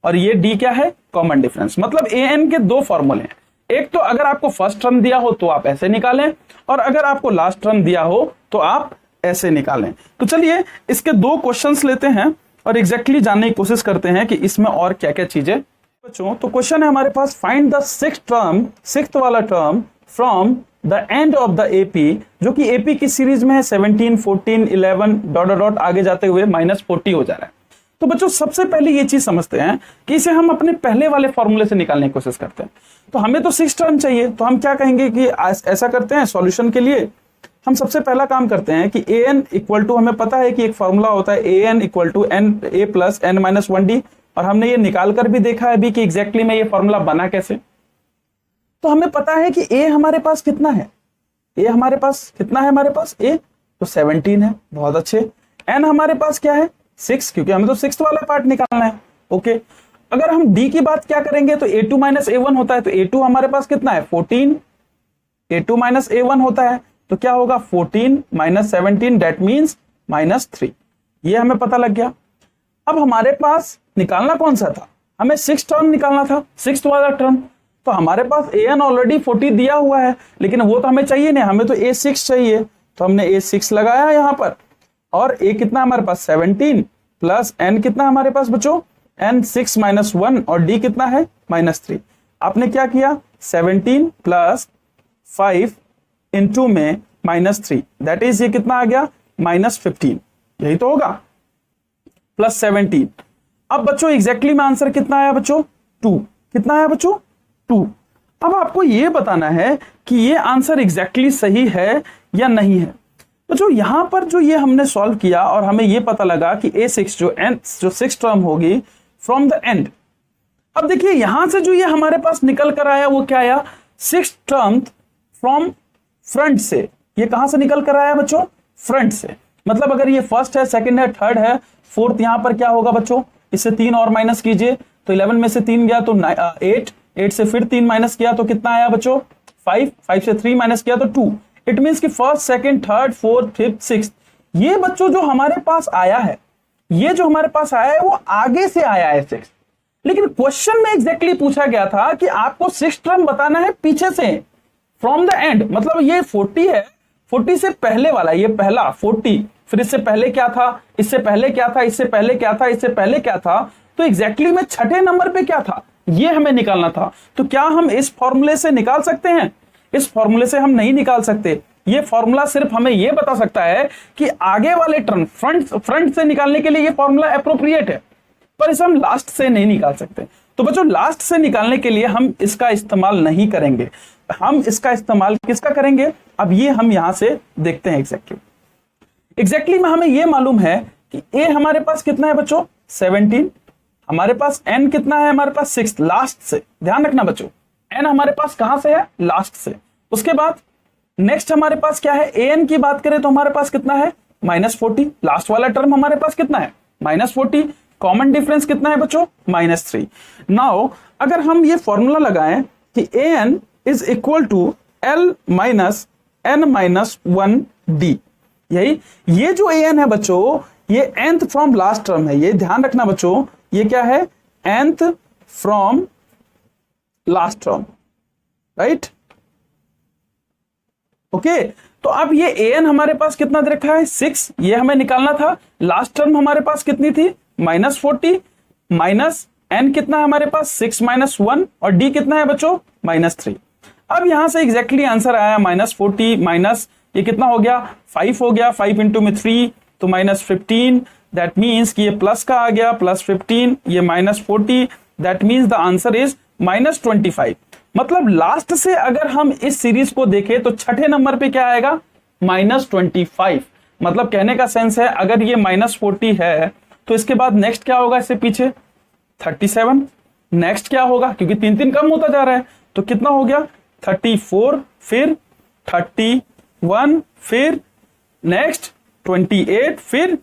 Speaker 1: और ये d क्या है, कॉमन डिफरेंस। मतलब an के दो फॉर्मूले हैं, एक तो अगर आपको फर्स्ट टर्म दिया हो तो आप ऐसे निकालें, और अगर आपको लास्ट टर्म दिया हो तो आप ऐसे निकालें। तो चलिए इसके दो क्वेश्चंस लेते हैं और एग्जैक्टली जानने की कोशिश करते हैं कि इसमें और क्या क्या चीजें बच्चों। तो क्वेश्चन है हमारे पास, फाइंड द सिक्स्थ वाला term from the end of the AP, जो कि एपी की सीरीज में है 17, 14, 11 डॉट डॉट आगे जाते हुए -40 हो जा रहा है। तो बच्चों सबसे पहले ये चीज समझते हैं कि इसे हम अपने पहले वाले फॉर्मूले से निकालने की कोशिश करते हैं। तो हमें तो 6 टर्म चाहिए, तो हम क्या कहेंगे कि ऐसा करते हैं, सॉल्यूशन के लिए हम सबसे पहला काम करते हैं कि an इक्वल टू, हमें पता है कि एक फॉर्मूला होता है an equal to n a plus n minus 1d, और हमने ये निकाल कर भी देखा है अभी कि एग्जैक्टली में ये फॉर्मूला बना कैसे। तो हमें पता है कि a हमारे पास कितना है, a हमारे पास कितना है, हमारे पास a तो 17 है, बहुत अच्छे। n हमारे पास क्या है, 6, क्योंकि हमें तो 6th वाला पार्ट निकालना है। ओके, अगर हम d की बात क्या करेंगे तो a2 माइनस a1 होता है, तो a2 हमारे पास कितना है, 14, a2 माइनस a1 होता है, तो क्या होगा 14 माइनस 17, डेट मीन्स -3। ये हमें पता लग गया। अब हमारे पास निकालना कौन सा था, हमें 6 टर्म निकालना था, 6th वाला टर्म। तो हमारे पास an ऑलरेडी 40 दिया हुआ है, लेकिन वो तो हमें चाहिए नहीं, हमें तो a6 चाहिए, तो हमने a6 लगाया यहां पर, और a कितना हमारे पास 17 प्लस n कितना हमारे पास बच्चों, n 6 माइनस 1, और d कितना है -3। आपने क्या किया, 17 प्लस 5 इंटू में -3, दैट इज ये कितना आ गया, -15, यही तो होगा, प्लस 17। अब बच्चों एग्जैक्टली में आंसर कितना आया बच्चों, 2। कितना आया बच्चों, 2। अब आपको ये बताना है कि ये आंसर एग्जैक्टली सही है या नहीं है। बच्चों यहां पर जो ये हमने सॉल्व किया और हमें ये पता लगा कि a6 जो 6 टर्म होगी फ्रॉम द एंड। अब देखिए यहां से जो ये हमारे पास निकल कर आया वो क्या आया, 6 टर्म फ्रॉम फ्रंट से। ये कहां से निकल कर आया बच्चों, फ्रंट से। मतलब अगर ये फर्स्ट है, सेकंड है, थर्ड है, फोर्थ, यहां पर क्या होगा बच्चों, इससे 3 और माइनस कीजिए, तो 11 में से 3 गया तो 8 से फिर 3 माइनस किया तो कितना आया बच्चों, 5 से 3 माइनस किया तो 2। इट मींस कि first, second, third, fourth, fifth, sixth, ये बच्चों जो हमारे पास आया है, ये जो हमारे पास आया है वो आगे से आया है 6। लेकिन क्वेश्चन में एग्जैक्टली पूछा गया था कि आपको 6 टर्म बताना है पीछे से, फ्रॉम द एंड। मतलब ये 40 है, 40 से पहले वाला, ये पहला 40, फिर इससे पहले क्या था, इससे पहले क्या था, इससे पहले क्या था, इससे पहले क्या था, तो एग्जैक्टली में छठे नंबर पे क्या था, ये हमें निकालना था। तो क्या हम इस फॉर्मूले से निकाल सकते हैं, इस फॉर्मूले से हम नहीं निकाल सकते। ये फॉर्मूला सिर्फ हमें ये बता सकता है कि आगे वाले टर्म फ्रंट से निकालने के लिए ये फॉर्मूला एप्रोप्रिएट है, पर इसे हम लास्ट से नहीं निकाल सकते। तो बच्चों लास्ट से निकालने के लिए हम इसका इस्तेमाल नहीं करेंगे, हम इसका इस्तेमाल किसका करेंगे, अब ये हम यहां से देखते हैं। एग्जैक्टली में हमें ये मालूम है कि a हमारे पास कितना है बच्चों, 17, हमारे पास n कितना है, हमारे पास 6, लास्ट से। ध्यान रखना बच्चों, n हमारे पास कहां से है, लास्ट से। उसके बाद नेक्स्ट हमारे पास क्या है, an की बात करें तो हमारे पास कितना है, -40, लास्ट वाला टर्म हमारे पास कितना है, -40, कॉमन डिफरेंस कितना है बच्चों, -3। नाउ अगर हम ये फॉर्मूला लगाएं कि an is equal to l minus n minus 1d, यही ये जो an है बच्चों, ये nth फ्रॉम लास्ट टर्म है। ये ध्यान रखना बच्चों, ये क्या है, nth from last term, right. Okay, तो अब ये an हमारे पास कितना दे रखा है, 6, ये हमें निकालना था। लास्ट टर्म हमारे पास कितनी थी, -40, माइनस n कितना है हमारे पास, 6 माइनस 1, और d कितना है बच्चों, -3। अब यहां से एग्जैक्टली आंसर आया -40 माइनस ये कितना हो गया, 5 हो गया, 5 इंटू में 3 तो -15, दैट मीन्स कि ये प्लस का आ गया, +15, ये -40, that means the answer is -25। मतलब लास्ट से अगर हम इस सीरीज को देखें तो छठे नंबर पे क्या आएगा, -25। मतलब कहने का सेंस है अगर ये -40 है तो इसके बाद नेक्स्ट क्या होगा, इससे पीछे 37, नेक्स्ट क्या होगा, क्योंकि 3 कम होता जा रहा है, तो कितना हो गया 34, फिर 31, फिर नेक्स्ट 28, फिर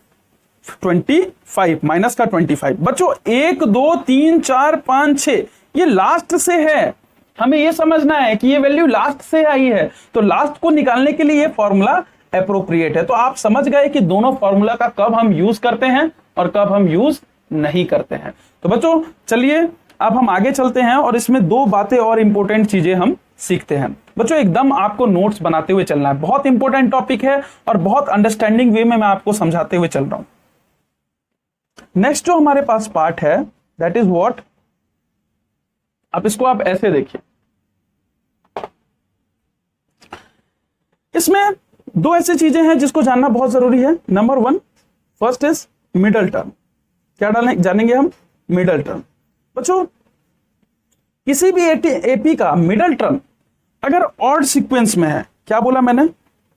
Speaker 1: 25 माइनस का 25। बच्चों 1 2 3 4 5 6 ये लास्ट से है, हमें ये समझना है कि ये वैल्यू लास्ट से आई है, तो लास्ट को निकालने के लिए ये फॉर्मूला एप्रोप्रिएट है। तो आप समझ गए कि दोनों फॉर्मूला का कब हम यूज करते हैं और कब हम यूज नहीं करते हैं। तो बच्चों चलिए अब हम आगे चलते हैं और इसमें दो बातें और इंपॉर्टेंट चीजें हम सीखते हैं। बच्चों एकदम आपको नोट्स बनाते हुए चलना है, बहुत इंपॉर्टेंट टॉपिक है और बहुत अंडरस्टैंडिंग वे में मैं आपको समझाते हुए चल रहा हूं। नेक्स्ट जो हमारे पास पार्ट है दैट इज व्हाट, अब इसको आप ऐसे देखिए, इसमें दो ऐसी चीजें हैं जिसको जानना बहुत जरूरी है। Number 1 first is middle term. क्या जानेंगे हम? Middle term. बच्चों किसी भी एपी का मिडल टर्म अगर ऑड सीक्वेंस में है, क्या बोला मैंने?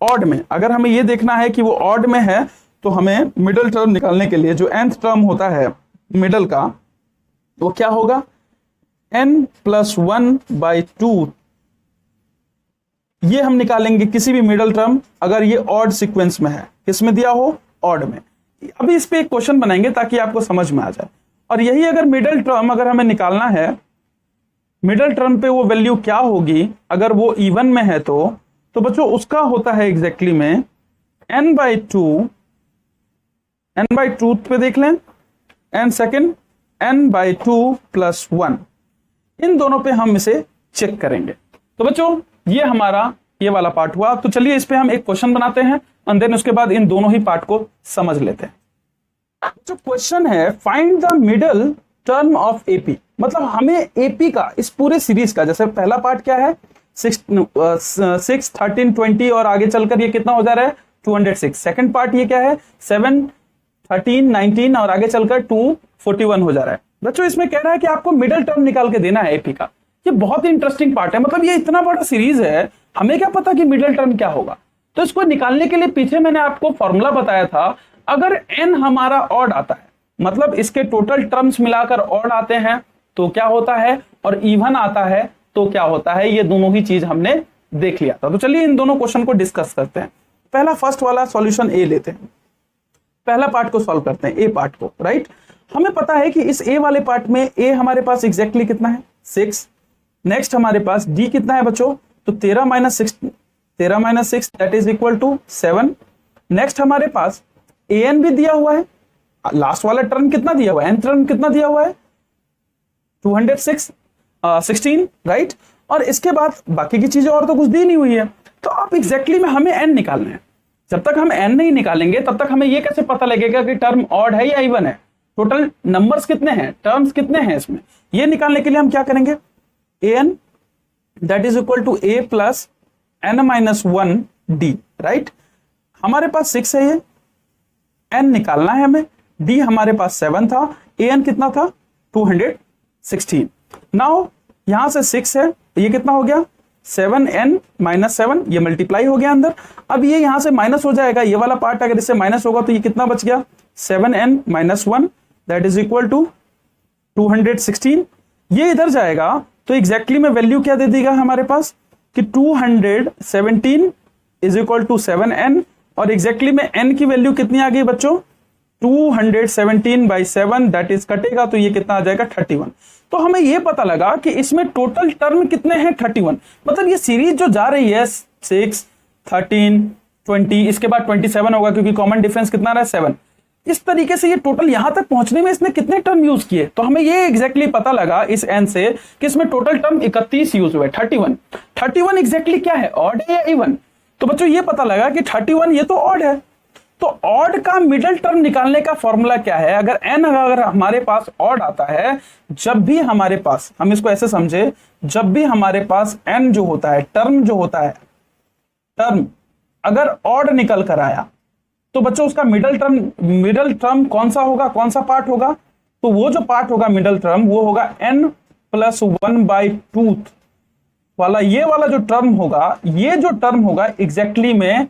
Speaker 1: ऑड में। अगर हमें यह देखना है कि वो ऑड में है तो हमें मिडल टर्म निकालने के लिए जो nth टर्म होता है मिडल का वो क्या होगा? n+1/2। ये हम निकालेंगे किसी भी मिडल टर्म अगर ये ऑड सीक्वेंस में है। किसमें दिया हो? ऑड में। अभी इस पे एक क्वेश्चन बनाएंगे ताकि आपको समझ में आ जाए। और यही अगर मिडल टर्म अगर हमें निकालना है, मिडल टर्म पे वो वैल्यू क्या होगी अगर वो इवन में है तो बच्चों उसका होता है एग्जैक्टली में n/2 पे देख लें, एंड सेकेंड n/2 + 1। इन दोनों पे हम इसे चेक करेंगे। तो बच्चों ये हमारा ये वाला पार्ट हुआ। तो चलिए इस पे हम एक क्वेश्चन बनाते हैं एंड देन उसके बाद इन दोनों ही पार्ट को समझ लेते हैं। जो क्वेश्चन है find the middle term of AP, मतलब हमें एपी का इस पूरे सीरीज का, जैसे पहला पार्ट क्या है 6 13 20 और आगे चलकर ये कितना हो जा रहा है 206। सेकंड पार्ट ये क्या है 7 13 19 और आगे चलकर 241 हो जा रहा है। बच्चों इसमें कह रहा है कि आपको मिडल टर्म निकाल के देना है एपी का। ये बहुत इंटरेस्टिंग पार्ट है, मतलब ये इतना बड़ा सीरीज है, हमें क्या पता कि मिडल टर्म क्या होगा। तो इसको निकालने के लिए पीछे मैंने आपको फॉर्मूला बताया था, अगर n हमारा ऑड आता है मतलब इसके टोटल टर्म्स मिलाकर ऑड आते हैं तो क्या होता है, और इवन आता है तो क्या होता है, ये दोनों ही चीज हमने देख लिया था। तो चलिए इन दोनों क्वेश्चन को डिस्कस करते हैं। पहला फर्स्ट वाला सॉल्यूशन ए लेते हैं, पहला पार्ट को सॉल्व करते हैं, ए पार्ट को। राइट, हमें पता है कि इस ए वाले पार्ट में ए हमारे पास एग्जैक्टली कितना है 6। नेक्स्ट हमारे पास डी कितना है बच्चों, तो 13 - 6 that is equal to 7। Next हमारे पास an भी दिया हुआ है, लास्ट वाला टर्म कितना दिया हुआ है, nth टर्म कितना दिया हुआ है 216 राइट। और इसके बाद बाकी की चीजें और तो कुछ दी नहीं हुई है। तो अब एग्जैक्टली में हमें n निकालना है। जब तक हम n नहीं निकालेंगे तब तक हमें यह कैसे पता लगेगा कि टर्म ऑड है या इवन है, टोटल नंबर्स कितने हैं, टर्म्स कितने हैं इसमें। ये निकालने के लिए हम क्या करेंगे, an that is equal to a plus n-1d। Right, हमारे पास 6 है, ये n निकालना है हमें, d हमारे पास 7 था, an कितना था 216। नाउ यहां से 6 है, ये कितना हो गया 7n - 7, ये मल्टीप्लाई हो गया अंदर। अब ये यहां से माइनस हो जाएगा, ये वाला पार्ट अगर इससे माइनस होगा तो ये कितना बच गया 7n - 1 that is equal to 216। ये इधर जाएगा तो एग्जैक्टली में वैल्यू क्या दे देगा हमारे पास कि 217 इज इक्वल टू 7n, और एग्जैक्टली में n की वैल्यू कितनी आ गई बच्चों 217/7 दैट इज कटेगा तो ये कितना आ जाएगा 31। तो हमें ये पता लगा कि इसमें टोटल टर्म कितने हैं 31। मतलब ये सीरीज जो जा रही है 6 13 20 इसके बाद 27 होगा क्योंकि कॉमन डिफरेंस कितना रहा है 7। इस तरीके से ये टोटल यहां तक पहुंचने में इसने कितने टर्म यूज किए, तो हमें ये एग्जैक्टली पता लगा इस n से कि इसमें टोटल टर्म 31 यूज हुए। 31 एग्जैक्टली क्या है, ऑड है या इवन। तो बच्चों ये पता लगा कि 31 ये तो ऑड है। तो ऑड का मिडल टर्म निकालने का फॉर्मूला क्या है, अगर n अगर हमारे पास ऑड आता है, जब भी हमारे पास, हम इसको ऐसे समझे, जब भी हमारे पास n जो होता है, टर्म जो होता है, टर्म अगर ऑड निकल कर आया तो बच्चों उसका मिडल टर्म कौन सा होगा, कौन सा पार्ट होगा, तो वो जो पार्ट होगा मिडल टर्म वो होगा n+1/2 वाला, ये वाला जो टर्म होगा, ये जो टर्म होगा एग्जैक्टली में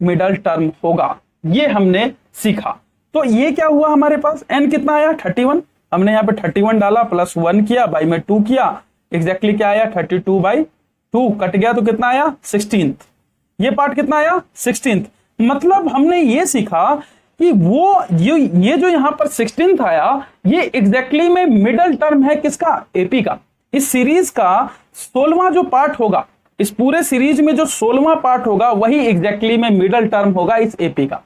Speaker 1: मिडल टर्म होगा। ये हमने सीखा। तो ये क्या हुआ हमारे पास, n कितना आया 31, हमने यहां पे 31 डाला, +1 किया, बाई में 2 किया, एग्जैक्टली क्या आया 32/2 कट गया तो कितना आया 16th। ये पार्ट कितना आया 16th। मतलब हमने ये सीखा कि वो ये जो यहां पर 16th आया, ये एग्जैक्टली में मिडल टर्म है किसका, एपी का। इस सीरीज का 16वां जो पार्ट होगा, इस पूरे सीरीज में जो 16वां पार्ट होगा वही एग्जैक्टली में मिडल टर्म होगा इस एपी का।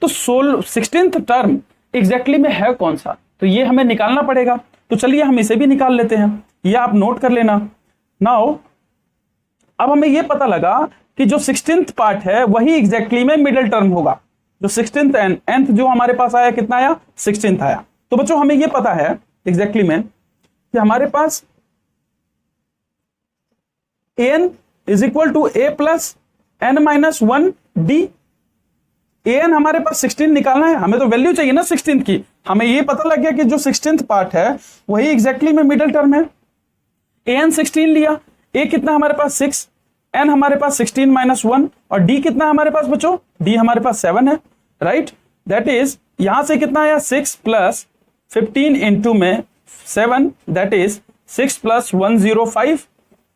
Speaker 1: तो 16th टर्म एग्जैक्टली में है कौन सा, तो ये हमें निकालना पड़ेगा। तो चलिए हम इसे भी निकाल लेते हैं, ये आप नोट कर लेना। नाउ अब हमें ये पता लगा कि जो 16th पार्ट है वही एग्जैक्टली में मिडिल टर्म होगा। जो 16th nth जो हमारे पास आया, कितना आया, 16th आया। तो बच्चों हमें ये पता है एग्जैक्टली में कि हमारे पास an is equal to a plus n minus 1 d। an हमारे पास 16 निकालना है, हमें तो वैल्यू चाहिए ना 16th की। हमें ये पता लग गया कि जो 16th पार्ट है वही एग्जैक्टली में मिडिल टर्म है। an 16 लिया, a कितना हमारे पास 6, n हमारे पास 16 माइनस 1, और d कितना हमारे पास बच्चों, d हमारे पास 7 है, राइट। दैट इज यहां से कितना आया, 6 प्लस 15 इंटू में 7, that is 6 plus 105,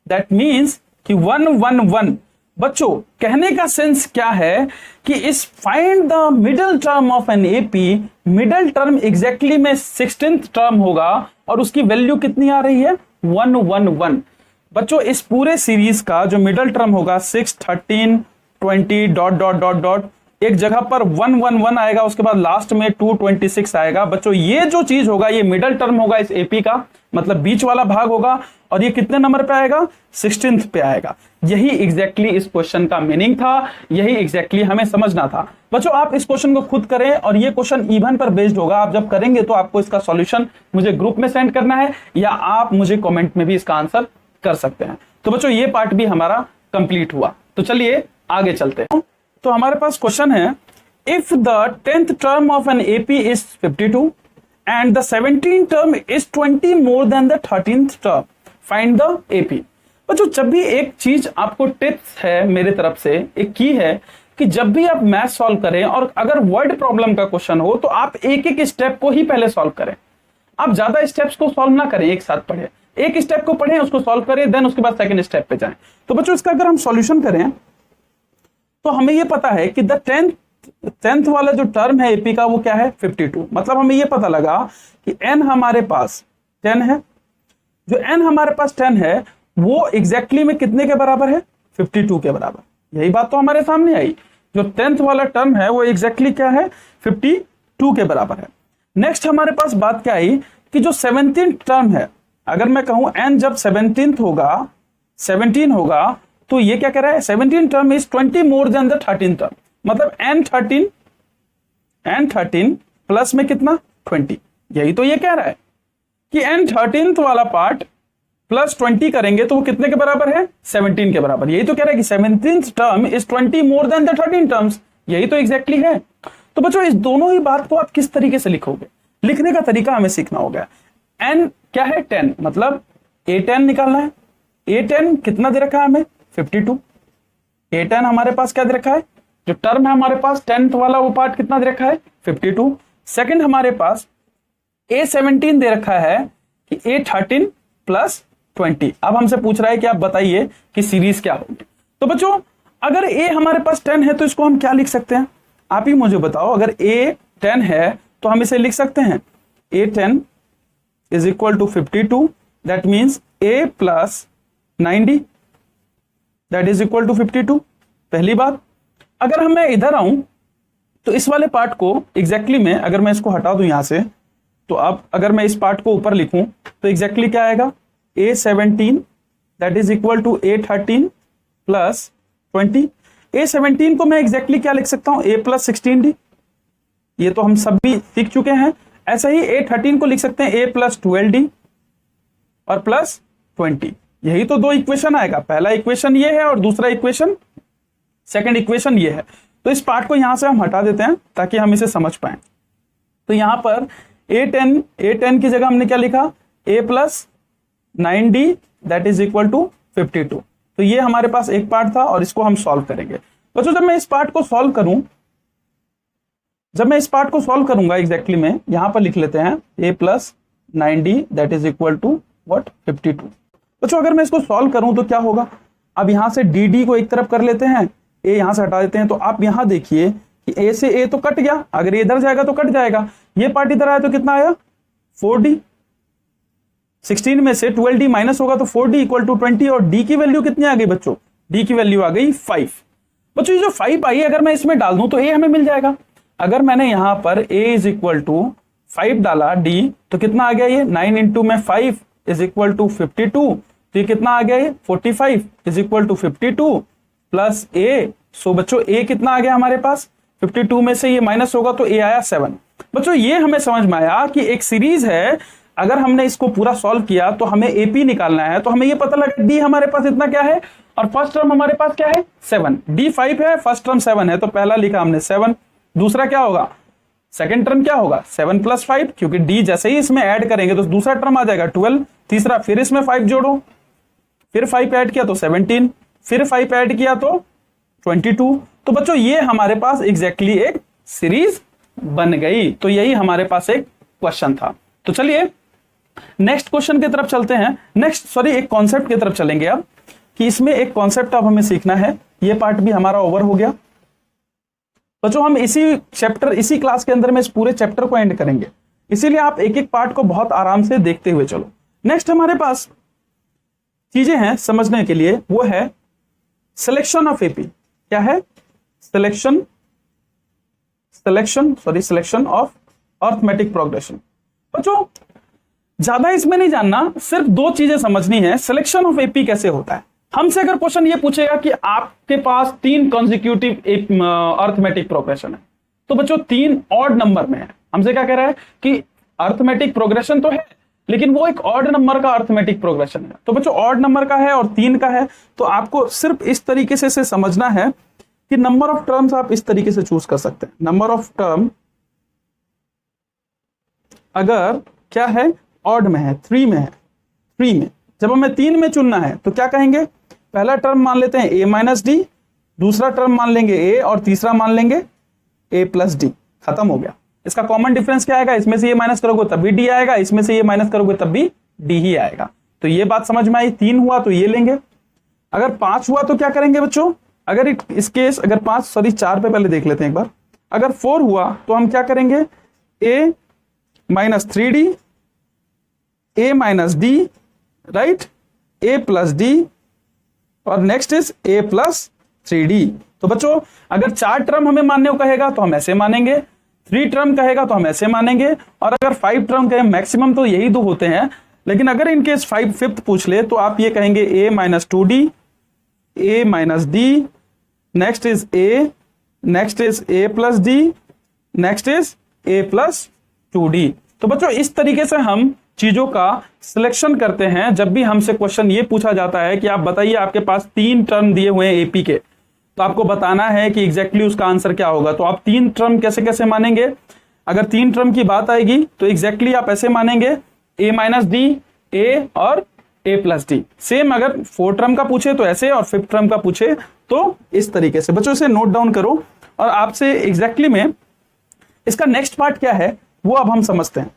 Speaker 1: that means कि 111। बच्चों कहने का सेंस क्या है कि इस find the middle term of an AP, middle term exactly में 16th टर्म होगा और उसकी वैल्यू कितनी आ रही है, 111। बच्चों इस पूरे सीरीज का जो मिडिल टर्म होगा 6, 13, 20 डॉट डॉट डॉट डॉट, एक जगह पर 111 आएगा, उसके बाद लास्ट में 226 आएगा। बच्चों ये जो चीज होगा ये मिडिल टर्म होगा इस एपी का, मतलब बीच वाला भाग होगा, और ये कितने नंबर पे आएगा, 16th पे आएगा। यही एग्जैक्टली इस क्वेश्चन का मीनिंग था, यही एग्जैक्टली हमें समझना था। बच्चों आप इस क्वेश्चन को खुद करें, और ये क्वेश्चन इवन पर बेस्ड होगा। आप जब करेंगे तो आपको इसका सॉल्यूशन मुझे ग्रुप में सेंड करना है, या आप मुझे कमेंट में भी इसका आंसर कर सकते हैं। तो बच्चों ये पार्ट भी हमारा कंप्लीट हुआ। तो चलिए आगे चलते हैं। तो हमारे पास क्वेश्चन है, if the 10th term of an AP is 52 and the 17th term is 20 more than the 13th term, find the AP. बच्चों जब भी एक चीज आपको टिप्स है मेरे तरफ से, एक की है कि जब भी आप मैथ सॉल्व करें और अगर वर्ड प्रॉब्लम का क्वेश्चन हो तो आप एक एक स्टेप को ही पहले सॉल्व करें। आप ज्यादा स्टेप्स को सॉल्व ना करें, एक साथ पढ़ें, एक स्टेप को पढ़ें, उसको सॉल्व करें, देन उसके बाद सेकंड स्टेप पे जाएं। तो बच्चों इसका अगर हम सॉल्यूशन करें तो हमें यह पता है कि द 10th वाला जो टर्म है एपी का वो क्या है, 52। मतलब हमें यह पता लगा कि n हमारे पास 10 है, जो n हमारे पास 10 है वो एग्जैक्टली में कितने के बराबर है, 52 के बराबर। यही बात तो हमारे सामने आई, जो 10th वाला टर्म है वो एग्जैक्टली क्या है, 52 के बराबर है। नेक्स्ट हमारे पास बात क्या आई कि जो 17th टर्म है, अगर मैं कहूं n जब 17 होगा तो ये क्या कह रहा है, 17 term is 20 more than the 13 term, मतलब n 13 प्लस में कितना 20। यही तो ये कह रहा है कि n 13th वाला पार्ट प्लस 20 करेंगे तो वो कितने के बराबर है, 17 के बराबर। यही तो कह रहा है कि 17th term is 20 more than the 13 terms. यही तो एग्जैक्टली है। तो बच्चों इस दोनों ही बात को आप किस तरीके से लिखोगे, लिखने का तरीका हमें सीखना होगा। n क्या है, 10, मतलब a10 निकालना है। a10 कितना दे रखा है हमें, 52। a10 हमारे पास क्या दे रखा है, जो टर्म है हमारे पास 10th वाला वो पार्ट कितना दे रखा है, 52। सेकंड हमारे पास a17 दे रखा है कि a13 प्लस 20। अब हमसे पूछ रहा है कि आप बताइए कि सीरीज क्या होगी। तो बच्चों अगर a हमारे पास 10 है तो इसको हम क्या लिख सकते हैं, आप ही मुझे बताओ। अगर a 10 है तो हम इसे लिख सकते हैं a10 is equal to 52, that means a plus 90 that is equal to 52। पहली बात, अगर मैं इधर आऊं तो इस वाले पार्ट को एग्जैक्टली में अगर मैं इसको हटा दूं यहां से, तो अब अगर मैं इस पार्ट को ऊपर लिखूं तो एग्जैक्टली क्या आएगा, a17 that is equal to a13 plus 20। a17 को मैं एग्जैक्टली क्या लिख सकता हूं, a plus 16d। ये तो हम सब भी सीख चुके हैं। ऐसा ही a13 को लिख सकते हैं a plus 12d और प्लस 20। यही तो दो इक्वेशन आएगा, पहला इक्वेशन ये है और दूसरा इक्वेशन, सेकंड इक्वेशन ये है। तो इस पार्ट को यहां से हम हटा देते हैं ताकि हम इसे समझ पाए। तो यहां पर a10 की जगह हमने क्या लिखा, a plus 9d that is equal to 52। तो ये हमारे पास एक पार्ट था और इसको हम सॉल्व करेंगे। बच्चों जब मैं इस पार्ट को सॉल्व करूंगा एग्जैक्टली में यहां पर लिख लेते हैं a plus 9d that is equal to what, 52। बच्चों अगर मैं इसको सॉल्व करूं तो क्या होगा, अब यहां से dd को एक तरफ कर लेते हैं, a यहां से हटा देते हैं। तो आप यहां देखिए कि ए से ए तो कट गया, अगर ये इधर जाएगा तो कट जाएगा, ये पार्ट इधर आया तो कितना आया 4d, 16 में से 12d माइनस होगा तो 4d इक्वल टू 20, और d की वैल्यू कितनी आ गई बच्चों, d की वैल्यू आ गई 5। बच्चों ये जो 5 आई अगर मैं इसमें डाल दूं तो a हमें मिल जाएगा। अगर मैंने यहां पर a इज इक्वल टू 5 डाला d तो कितना आ गया ये 9 इंटू में 5 इज इक्वल टू 52, तो ये कितना आ गया ये 45 is equal to 52 plus a। So बच्चों a कितना आ गया हमारे पास, 52 में से ये माइनस होगा तो a आया 7। बच्चों ये हमें समझ में आया कि एक सीरीज है, अगर हमने इसको पूरा सॉल्व किया तो हमें AP निकालना है, तो हमें ये पता लगा D हमारे पास इतना क्या है और फर्स्ट टर्म हमारे पास क्या है 7, D 5 है, फर्स्ट टर्म 7 है, तो पहला लिखा हमने 7, दूसरा क्या होगा सेकंड टर्म क्या होगा 7 प्लस 5, क्योंकि D जैसे ही इसमें ऐड करेंगे तो दूसरा टर्म आ जाएगा 12, तीसरा फिर इसमें 5 जोड़ो, फिर 5 ऐड किया तो 17, फिर 5 ऐड किया तो 22। तो बच्चों ये हमारे पास एग्जैक्टली एक सीरीज बन गई। तो यही हमारे पास एक क्वेश्चन था। तो चलिए नेक्स्ट क्वेश्चन की तरफ चलते हैं, एक कॉन्सेप्ट की तरफ चलेंगे अब, कि इसमें एक कॉन्सेप्ट अब हमें सीखना है। ये पार्ट भी हमारा ओवर हो गया बच्चों, हम इसी क्लास के अंदर में इस पूरे चैप्टर को एंड करेंगे, इसीलिए आप एक एक पार्ट को बहुत आराम से देखते हुए चलो। नेक्स्ट हमारे पास चीजें हैं समझने के लिए, वो है सिलेक्शन ऑफ एपी। क्या है सिलेक्शन ऑफ अर्थमेटिक प्रोग्रेशन। बच्चों ज्यादा इसमें नहीं जानना, सिर्फ 2 चीजें समझनी है। सिलेक्शन ऑफ एपी कैसे होता है, हमसे अगर क्वेश्चन ये पूछेगा कि आपके पास 3 कॉन्जिक्यूटिव अर्थमेटिक प्रोग्रेशन है, तो बच्चों 3 ऑड नंबर में है। हमसे क्या कह रहा है कि अर्थमेटिक प्रोग्रेशन तो है लेकिन वो एक ऑड नंबर का अर्थमेटिक प्रोग्रेशन है। तो बच्चों ऑड नंबर का है और 3 का है, तो आपको सिर्फ इस तरीके से समझना है कि नंबर ऑफ टर्म्स आप इस तरीके से चूज कर सकते हैं। नंबर ऑफ टर्म अगर क्या है ऑड में है, 3 में है, 3 में जब हमें 3 में चुनना है तो क्या कहेंगे, पहला टर्म मान लेते हैं a माइनस डी, दूसरा टर्म मान लेंगे a और तीसरा मान लेंगे a प्लस डी। खत्म हो गया। इसका कॉमन डिफरेंस क्या आएगा, इसमें से ये माइनस करोगे तब भी d आएगा, इसमें से ये माइनस करोगे तब भी d ही आएगा। तो ये बात समझ में आई। 3 हुआ तो ये लेंगे, अगर 5 हुआ तो क्या करेंगे बच्चों, अगर इस केस अगर 4 पे पहले देख लेते हैं एक बार। अगर 4 हुआ तो हम क्या करेंगे, a minus 3d, a minus D, right, a plus D, और next is a plus 3d। तो बच्चों अगर 4 टर्म हमें मानने को कहेगा तो हम ऐसे मानेंगे, 3 टर्म कहेगा तो हम ऐसे मानेंगे, और अगर 5 टर्म कहे, मैक्सिमम तो यही 2 होते हैं, लेकिन अगर इनकेस 5th पूछ ले तो आप ये कहेंगे a minus 2d, a minus D, next is a, next is a plus D, next is a plus 2d। तो बच्चों इस तरीके से हम चीजों का सिलेक्शन करते हैं। जब भी हमसे क्वेश्चन ये पूछा जाता है कि आप बताइए आपके पास 3 टर्म दिए हुए हैं एपी के, तो आपको बताना है कि एग्जैक्टली उसका आंसर क्या होगा। तो आप 3 टर्म कैसे कैसे मानेंगे, अगर 3 टर्म की बात आएगी तो एग्जैक्टली आप ऐसे मानेंगे a माइनस डी, a और a प्लस डी। सेम अगर 4 टर्म का पूछे तो ऐसे, और 5th टर्म का पूछे तो इस तरीके से। बच्चों इसे नोट डाउन करो, और आपसे एग्जैक्टली में इसका नेक्स्ट पार्ट क्या है वो अब हम समझते हैं।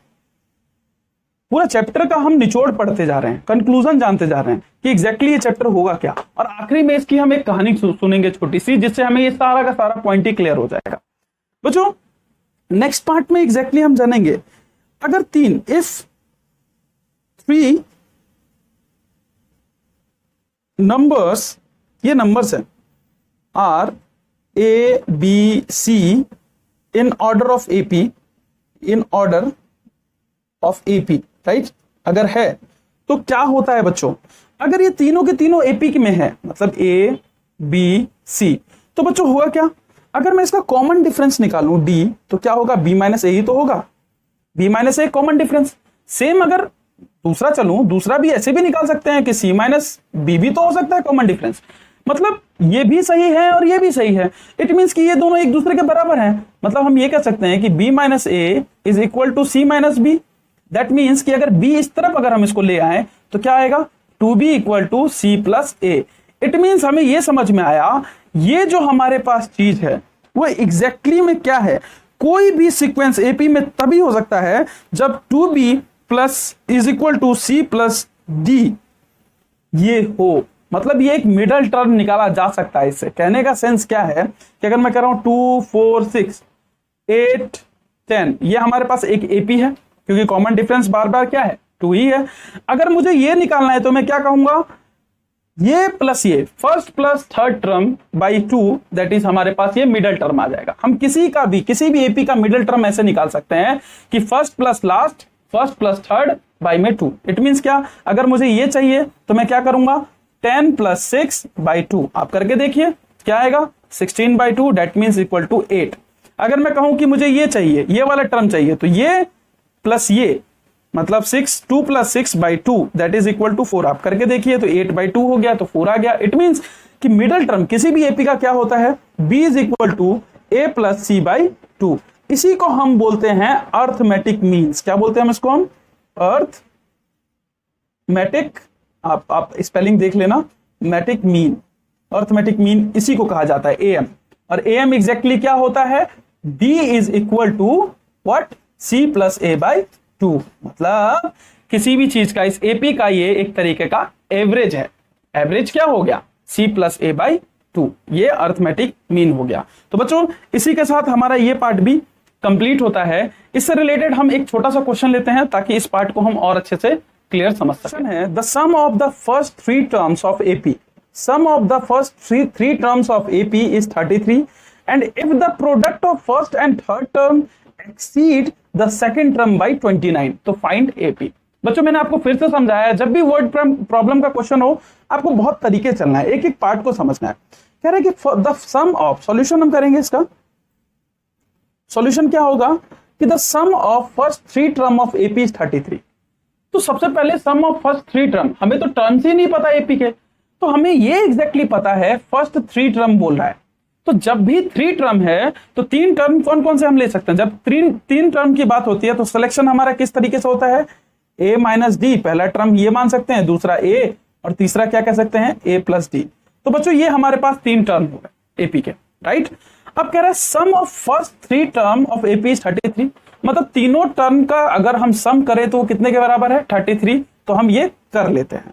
Speaker 1: पूरा चैप्टर का हम निचोड़ पढ़ते जा रहे हैं, कंक्लूजन जानते जा रहे हैं कि एग्जैक्टली ये चैप्टर होगा क्या, और आखिरी में इसकी हम एक कहानी सुनेंगे छोटी सी, जिससे हमें ये सारा का सारा पॉइंट ही क्लियर हो जाएगा। बच्चों नेक्स्ट पार्ट में एग्जैक्टली हम जानेंगे, अगर 3 नंबर्स, ये नंबर्स हैं are a b c in order of AP, in order of AP, right, अगर है तो क्या होता है बच्चों, अगर ये तीनों के तीनों एपी में है, मतलब ए बी सी, तो बच्चों हुआ क्या, अगर मैं इसका कॉमन डिफरेंस निकालूं डी, तो क्या होगा, बी माइनस ए ही तो होगा, बी माइनस ए कॉमन डिफरेंस। सेम अगर दूसरा चलूं, दूसरा भी ऐसे भी निकाल सकते हैं कि सी माइनस बी भी तो हो सकता है कॉमन डिफरेंस, मतलब ये भी सही है और ये भी सही है। इट मींस कि ये दोनों एक दूसरे के बराबर हैं, मतलब हम ये कह सकते हैं कि b minus a is equal to c minus b. That means कि अगर b इस तरफ अगर हम इसको ले आए तो क्या आएगा, 2b equal to c plus a. It means हमें ये समझ में आया, ये जो हमारे पास चीज है वो एग्जैक्टली में क्या है, कोई भी सीक्वेंस एपी में तभी हो सकता है जब 2b plus is equal to c plus d ये हो, मतलब ये एक मिडल टर्म निकाला जा सकता है इससे। कहने का सेंस क्या है कि अगर मैं कह रहा हूं 2 4 6 8 10, ये हमारे पास एक एपी है क्योंकि कॉमन डिफरेंस बार बार क्या है 2 ही है। अगर मुझे ये निकालना है तो मैं क्या कहूंगा, ये प्लस ये first plus third term by 2, that is हमारे पास ये मिडल टर्म आ जाएगा। हम किसी भी एपी का मिडल टर्म ऐसे निकाल सकते हैं कि first plus last, first plus third by में 2। इट मींस क्या, अगर मुझे ये चाहिए तो मैं क्या करूंगा 10 प्लस 6 बाई 2। आप करके देखिए क्या आएगा 16 by 2, that means equal to 8। अगर मैं कहूं कि मुझे ये चाहिए, ये वाला टर्म चाहिए, तो ये प्लस ये मतलब 2 plus 6 by 2 that is equal to 4। आप करके देखिए तो 8 बाई 2 हो गया तो 4 आ गया। इट मींस कि मिडल टर्म किसी भी एपी का क्या होता है, b is equal to a plus c by 2। इसी को हम बोलते हैं अर्थमेटिक मीन्स। क्या बोलते हैं हम इसको, हम अर्थमेटिक, आप स्पेलिंग देख लेना, मैटिक मीन, अर्थमेटिक मीन इसी को कहा जाता है am। और am एग्जैक्टली क्या होता है, b is equal to what, c plus a by 2। मतलब किसी भी चीज का, इस एपी का ये एक तरीके का एवरेज है। एवरेज क्या हो गया, c प्लस a बाई 2, ये अर्थमेटिक मीन हो गया। तो बच्चों इसी के साथ हमारा ये पार्ट भी कंप्लीट होता है। इससे रिलेटेड हम एक छोटा सा क्वेश्चन लेते हैं ताकि इस पार्ट को हम और अच्छे से क्लियर समझ सकें। है the sum of the first 3 terms of AP, sum of the first 3 terms of AP is 33 and if the product of first and third term exceed the second term by 29 तो find AP. बच्चों मैंने आपको फिर से समझाया, जब भी word problem का क्वेश्चन हो आपको बहुत तरीके चलना है, एक एक पार्ट को समझना है। कह रहे कि द सम ऑफ, सॉल्यूशन हम करेंगे, इसका सॉल्यूशन क्या होगा कि the sum of first 3 term of AP is 33। तो सबसे पहले सम ऑफ फर्स्ट 3 टर्म, हमें तो टर्म्स ही नहीं पता एपी के, तो हमें ये एग्जैक्टली पता है फर्स्ट 3 टर्म बोल रहा है। तो जब भी 3 टर्म है तो 3 टर्म कौन कौन से हम ले सकते हैं। जब 3 टर्म की बात होती है तो सिलेक्शन हमारा किस तरीके से होता है, a माइनस डी, पहला टर्म ये मान सकते हैं, दूसरा a और तीसरा क्या कह सकते हैं a प्लस डी। तो बच्चों ये हमारे पास 3 टर्म हो गए एपी के, राइट। अब कह रहा है sum of first 3 term of AP is 33, मतलब तीनों टर्म का अगर हम सम करें तो वो कितने के बराबर है 33। तो हम ये कर लेते हैं।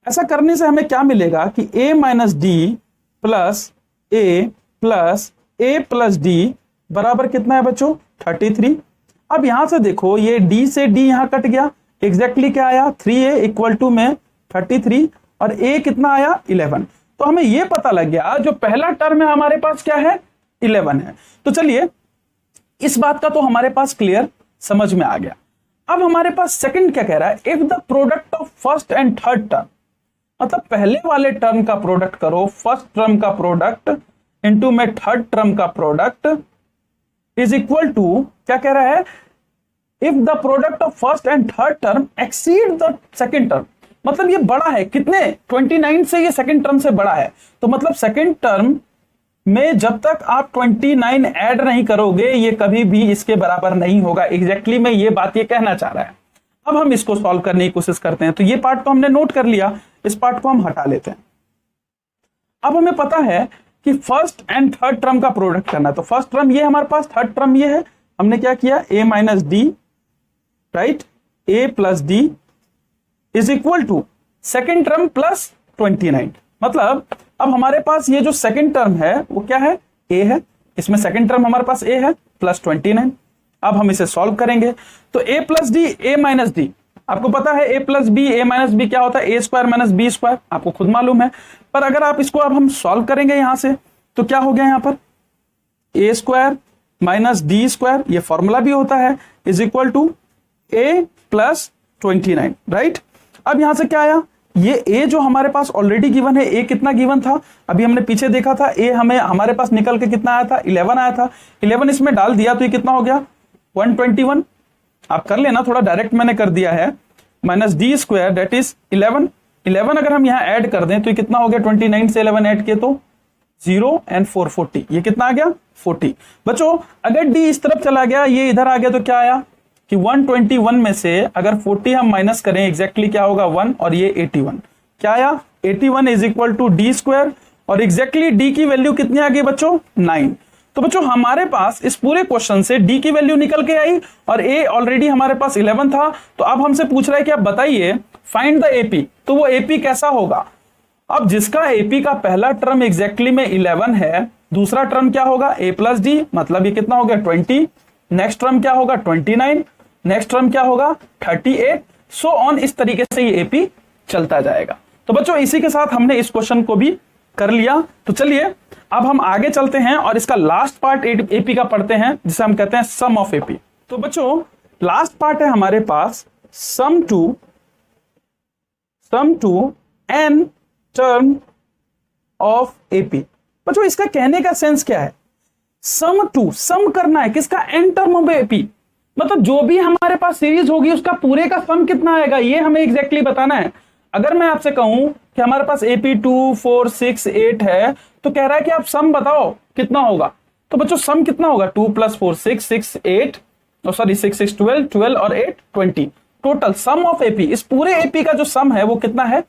Speaker 1: ऐसा करने से हमें क्या मिलेगा कि a minus D plus a plus a plus D बराबर कितना है बच्चों 33। अब यहां से देखो ये d से d यहां कट गया, एग्जैक्टली क्या आया 3a इक्वल टू में 33 और a कितना आया 11। तो हमें यह पता लग गया जो पहला टर्म है हमारे पास क्या है 11 है। तो चलिए इस बात का तो हमारे पास क्लियर समझ में आ गया। अब हमारे पास सेकंड क्या कह रहा है, if the product of first and third term, मतलब पहले वाले टर्म का प्रोडक्ट करो, फर्स्ट टर्म का प्रोडक्ट इनटू में थर्ड टर्म का प्रोडक्ट इज इक्वल टू, क्या कह रहा है, if the product of first and third term exceed the second term, मतलब ये बड़ा है कितने 29 से, ये सेकंड टर्म से बड़ा है। तो मतलब सेकंड टर्म में जब तक आप 29 ऐड नहीं करोगे ये कभी भी इसके बराबर नहीं होगा। एग्जैक्टली मैं ये बात ये कहना चाह रहा है। अब हम इसको सॉल्व करने की कोशिश करते हैं। तो ये पार्ट तो हमने नोट कर लिया, इस पार्ट को हम हटा लेते हैं। अब हमें पता है कि फर्स्ट एंड थर्ड टर्म का प्रोडक्ट करना है। तो फर्स्ट टर्म ये हमारे पास, थर्ड टर्म ये है। हमने क्या किया a minus D, right, a plus d is equal to second term plus 29। मतलब अब हमारे पास ये जो सेकेंड टर्म है वो क्या है a है, इसमें सेकेंड टर्म हमारे पास a है प्लस 29। अब हम इसे सॉल्व करेंगे तो a plus d, a minus d, आपको पता है a plus b, a minus b क्या होता है, a square minus b square, आपको खुद मालूम है। पर अगर आप इसको अब हम सॉल्व करेंगे यहां से तो क्या हो गया यहां पर a square minus d square, ये फॉर्मूला भी होता है, is equal to a plus 29, right. अब यहां से क्या आया, ये a जो हमारे पास ऑलरेडी गिवन है, a कितना गिवन था, अभी हमने पीछे देखा था, a हमें हमारे पास निकल के कितना आया था 11 आया था। 11 इसमें डाल दिया तो ये कितना हो गया 121। आप कर लेना, थोड़ा डायरेक्ट मैंने कर दिया है, minus d square that is 11 अगर हम यहां ऐड कर दें तो ये कितना हो गया 29 से 11 ऐड किए तो 0 एंड 4 40, ये कितना आ गया 40। बच्चों अगर डी इस तरफ चला गया, ये इधर आ गया तो क्या आया कि 121 में से अगर 40 हम माइनस करें एग्जैक्टली क्या होगा 1 और ये 81, क्या आया 81 is equal to d square और एग्जैक्टली डी की वैल्यू कितनी आ गई बच्चों 9। तो बच्चों हमारे पास इस पूरे क्वेश्चन से डी की वैल्यू निकल के आई और ए ऑलरेडी हमारे पास 11 था। तो अब हमसे पूछ रहा है कि आप बताइए फाइंड द एपी, तो वो एपी कैसा होगा। अब जिसका एपी का पहला टर्म एग्जैक्टली में 11 है, दूसरा टर्म क्या होगा a प्लस डी, मतलब ये कितना हो गया 20, नेक्स्ट टर्म क्या होगा 29, नेक्स्ट टर्म क्या होगा 38, सो ऑन, इस तरीके से ये एपी चलता जाएगा। तो बच्चों इसी के साथ हमने इस क्वेश्चन को भी कर लिया। तो चलिए अब हम आगे चलते हैं और इसका लास्ट पार्ट एपी का पढ़ते हैं, जिसे हम कहते हैं सम ऑफ एपी। तो बच्चों लास्ट पार्ट है हमारे पास sum to N term of AP. बच्चों इसका कहने का सेंस क्या है? सम करना है किसका? एन टर्म ऑफ एपी, मतलब जो भी हमारे पास सीरीज होगी उसका पूरे का सम कितना आएगा ये हमें एग्जैक्टली बताना है। अगर मैं आपसे कहूं कि हमारे पास एपी 2 4 6 8 है, तो कह रहा है कि आप सम बताओ कितना होगा। तो बच्चों सम कितना होगा? 2 + 4 6 6 8, सॉरी 6 6 12 12 और 8 20। टोटल सम ऑफ एपी, इस पूरे एपी का जो सम है वो कितना है?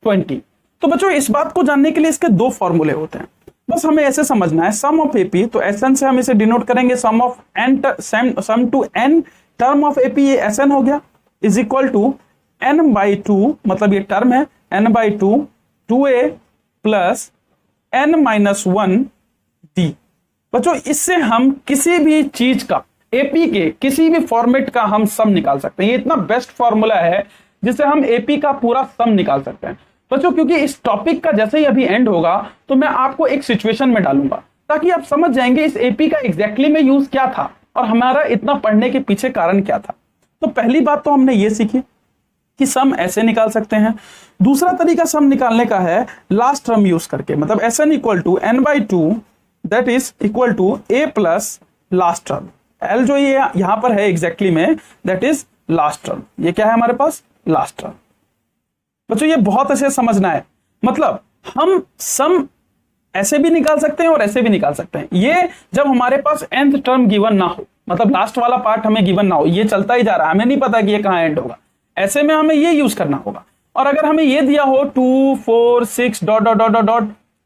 Speaker 1: 20। तो बच्चों इस बात को जानने के लिए इसके दो फॉर्मूले होते हैं, बस हमें ऐसे समझना है। सम ऑफ एपी, तो एसएन से हम इसे डिनोट करेंगे, sum of N, sum to N term of AP, ये एसएन हो गया, इज इक्वल टू n/2, मतलब ये टर्म है n/2 2a plus n-1 d। बच्चों इससे हम किसी भी चीज का, एपी के किसी भी फॉर्मेट का हम सम निकाल सकते हैं। ये इतना बेस्ट फॉर्मूला है जिससे हम एपी का पूरा सम निकाल सकते हैं। बच्चों क्योंकि इस टॉपिक का जैसे ही अभी एंड होगा तो मैं आपको एक सिचुएशन में डालूंगा, ताकि आप समझ जाएंगे इस एपी का एग्जैक्टली में यूज क्या था और हमारा इतना पढ़ने के पीछे कारण क्या था। तो पहली बात तो हमने ये सीखी कि सम ऐसे निकाल सकते हैं। दूसरा तरीका सम निकालने का है लास्ट टर्म यूज करके, मतलब Sn equal to n/2 that is equal to a plus last term. L जो ये यहां पर है एग्जैक्टली में, दैट इज लास्ट टर्म। ये क्या है हमारे पास? Last term. बच्चों ये बहुत अच्छे समझना है, मतलब हम सम ऐसे भी निकाल सकते हैं और ऐसे भी निकाल सकते हैं। ये जब हमारे पास nth टर्म गिवन ना हो, मतलब लास्ट वाला पार्ट हमें गिवन ना हो, ये चलता ही जा रहा है, हमें नहीं पता कि ये कहां एंड होगा, ऐसे में हमें ये यूज करना होगा। और अगर हमें ये दिया हो 2 4 6 ...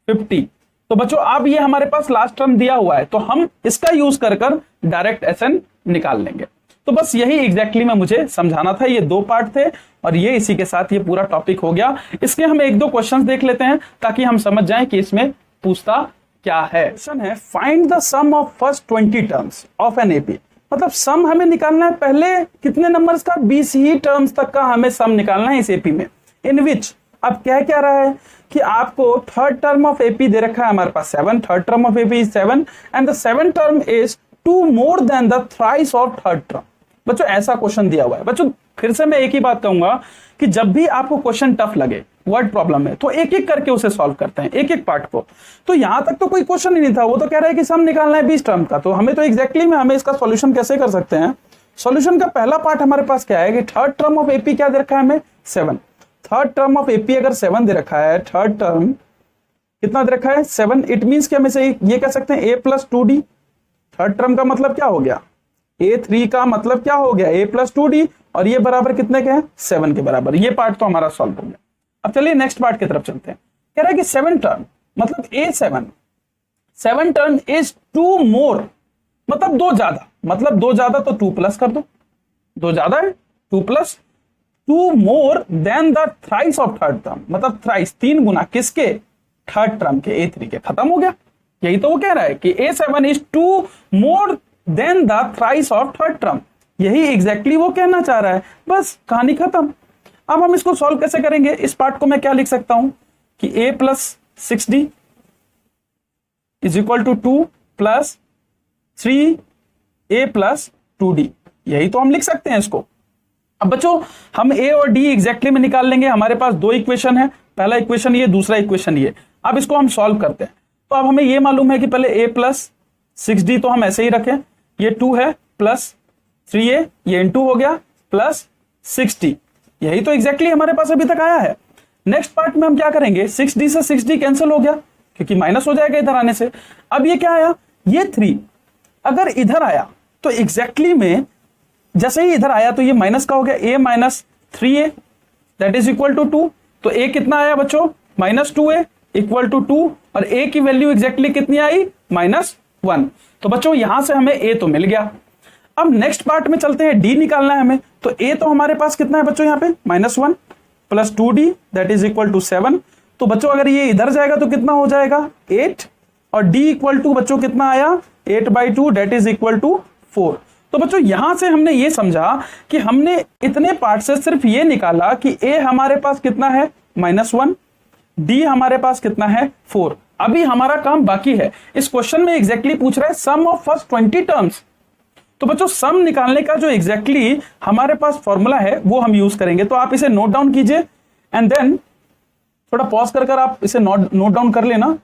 Speaker 1: 50, तो बच्चों अब ये हमारे पास लास्ट टर्म दिया हुआ है, तो हम इसका यूज कर डायरेक्ट एसएन निकाल लेंगे। तो बस यही एग्जैक्टली में मुझे समझाना था। ये दो पार्ट थे और ये इसी के साथ ये पूरा टॉपिक हो गया। इसके हम एक दो क्वेश्चंस देख लेते हैं ताकि हम समझ जाएं कि इसमें पूछता क्या है। क्वेश्चन है find the sum of first 20 terms of an AP, मतलब सम हमें निकालना है पहले कितने नंबर्स का? 20 ही टर्म्स तक का हमें सम निकालना है इस एपी में। इन विच अब क्या रहा है कि आपको थर्ड टर्म ऑफ एपी दे रखा है हमारे पास 7, third term of AP is 7 and the 7th term is 2 more than the thrice of third term. बच्चों ऐसा क्वेश्चन दिया हुआ है। बच्चों फिर से मैं एक ही बात कहूंगा कि जब भी आपको क्वेश्चन टफ लगे, वर्ड प्रॉब्लम में, तो एक एक करके उसे सॉल्व करते हैं, एक एक पार्ट को। तो यहां तक तो कोई क्वेश्चन ही नहीं था, वो तो कह रहा है कि सम निकालना है 20 टर्म का, तो हमें तो एग्जैक्टली में हमें इसका सॉल्यूशन कैसे कर सकते हैं। सॉल्यूशन का पहला पार्ट हमारे पास क्या है कि थर्ड टर्म ऑफ एपी क्या दे रखा है हमें? 7। थर्ड टर्म ऑफ एपी अगर 7 दे रखा है, थर्ड टर्म कितना दे रखा है? 7। इट मींस कि हम इसे ये कह सकते हैं a + 2d। थर्ड टर्म का मतलब क्या हो गया? a3 का मतलब क्या हो गया? a + 2d, और ये बराबर कितने के हैं? 7 के बराबर। ये पार्ट तो हमारा सॉल्व हो गया। अब चलिए नेक्स्ट पार्ट की तरफ चलते हैं। कह रहा है कि 7 टर्म मतलब a7, 7 टर्म इज 2 more, मतलब 2 ज्यादा, मतलब 2 ज्यादा तो 2 प्लस कर दो, 2 ज्यादा है 2 + 2 more than the thrice of third term, मतलब थ्राइस 3 गुना किसके? थर्ड टर्म के, a3 के। खत्म हो गया। यही तो वो कह रहा है कि a7 is 2 more than the thrice of third term. यही एग्जैक्टली वो कहना चाह रहा है। बस कहानी खत्म। अब हम इसको सॉल्व कैसे करेंगे? इस पार्ट को मैं क्या लिख सकता हूं कि a + 6d is equal to 2 + 3a + 2d। यही तो हम लिख सकते हैं इसको। अब बच्चों हम a और d एग्जैक्टली में निकाल लेंगे। हमारे पास दो इक्वेशन है, पहला इक्वेशन ये, दूसरा इक्वेशन ये। अब इसको हम सॉल्व करते हैं। तो अब हमें ये मालूम है कि पहले a + 6d तो हम ऐसे ही रखें, ये 2 है प्लस 3a, ये इनटू हो गया प्लस 6d। यही तो एग्जैक्टली हमारे पास अभी तक आया है। नेक्स्ट पार्ट में हम क्या करेंगे? 6d से 6d कैंसिल हो गया क्योंकि माइनस हो जाएगा इधर आने से। अब ये क्या आया? ये 3 अगर इधर आया तो एग्जैक्टली में जैसे ही इधर आया तो ये माइनस का हो गया, a - 3a that is equal to 2। तो a कितना आया बच्चों? -2a इक्वल टू 2, और a की वैल्यू एग्जैक्टली कितनी आई? -1। तो बच्चों यहां से हमें a तो मिल गया। अब नेक्स्ट पार्ट में चलते हैं, d निकालना है हमें। तो a तो हमारे पास कितना है बच्चों? यहाँ पे -1 + 2d that is equal to 7, तो बच्चों अगर ये इधर जाएगा तो कितना हो जाएगा 8, और d इक्वल टू बच्चों कितना आया 8/2 डेट इज इक्वल टू 4। तो बच्चों यहां से हमने ये समझा कि हमने इतने पार्ट से सिर्फ ये निकाला कि a हमारे पास कितना है -1, d हमारे पास कितना है 4। अभी हमारा काम बाकी है। इस क्वेश्चन में एग्जैक्टली पूछ रहा है सम ऑफ फर्स्ट 20 टर्म्स। तो बच्चों सम निकालने का जो एग्जैक्टली हमारे पास फॉर्मूला है वो हम यूज करेंगे। तो आप इसे नोट डाउन कीजिए एंड देन थोड़ा पॉज कर आप इसे नोट डाउन कर लेना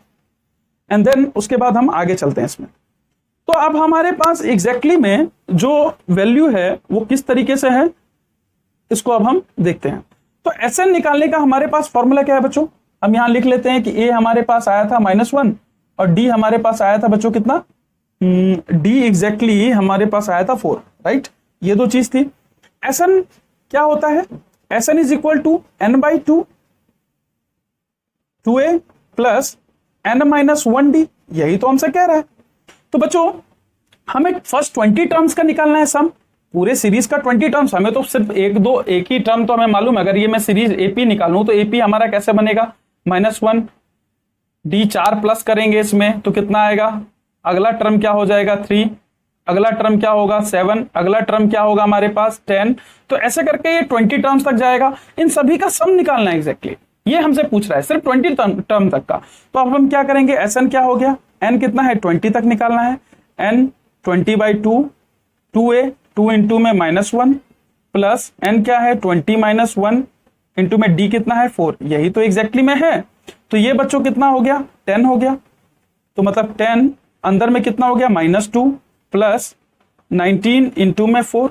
Speaker 1: एंड देन उसके बाद हम आगे चलते हैं इसमें। तो अब हमारे पास एग्जैक्टली में जो वैल्यू है वो किस तरीके से है इसको अब हम देखते हैं। तो SN निकालने का हमारे पास फॉर्मूला क्या है बच्चों, हम यहां लिख लेते हैं कि A हमारे पास आया था -1 और D हमारे पास आया था बच्चों कितना D एग्जैक्टली हमारे पास आया था 4, राइट। ये दो चीज थी। SN क्या होता है, SN is equal to n/2 2a plus n-1d, यही तो हमसे कह रहा है। तो बच्चों हमें फर्स्ट 20 टर्म्स का निकालना है सम, पूरे सीरीज का 20 टर्म्स। हमें तो सिर्फ एक ही टर्म तो हमें मालूम है। अगर ये मैं सीरीज AP निकालूं तो AP हमारा कैसे बनेगा -1 d 4 प्लस करेंगे इसमें तो कितना आएगा, अगला टर्म क्या हो जाएगा 3, अगला टर्म क्या होगा 7, अगला टर्म क्या होगा हमारे पास 10। तो ऐसे करके ये 20 टर्म्स तक जाएगा। इन सभी का सम निकालना है एग्जैक्टली, ये हमसे पूछ रहा है सिर्फ 20 टर्म तक का। तो अब हम क्या करेंगे, SN क्या हो गया, n कितना है 20 तक निकालना है, n 20/2 2a 2 इंटू में -1 प्लस n क्या है 20 - 1 इंटू में d कितना है 4, यही तो एग्जैक्टली में है। तो ये बच्चों कितना हो गया 10 हो गया। तो मतलब 10 अंदर में कितना हो गया -2 प्लस 19 इंटू में 4,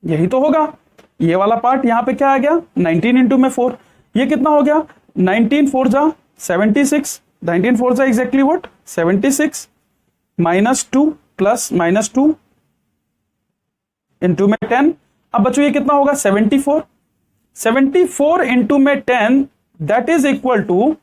Speaker 1: यही तो होगा। ये वाला पार्ट यहाँ पे क्या आ गया 19 इंटू में 4, ये कितना हो गया 19 4 जा 76, 19 4 जा एग्जैक्टली व्हाट 76 -2 प्लस -2 इंटू में 10। अब बच्चों ये कितना होगा 74 इंटू में 10 दैट इज इक्वल टू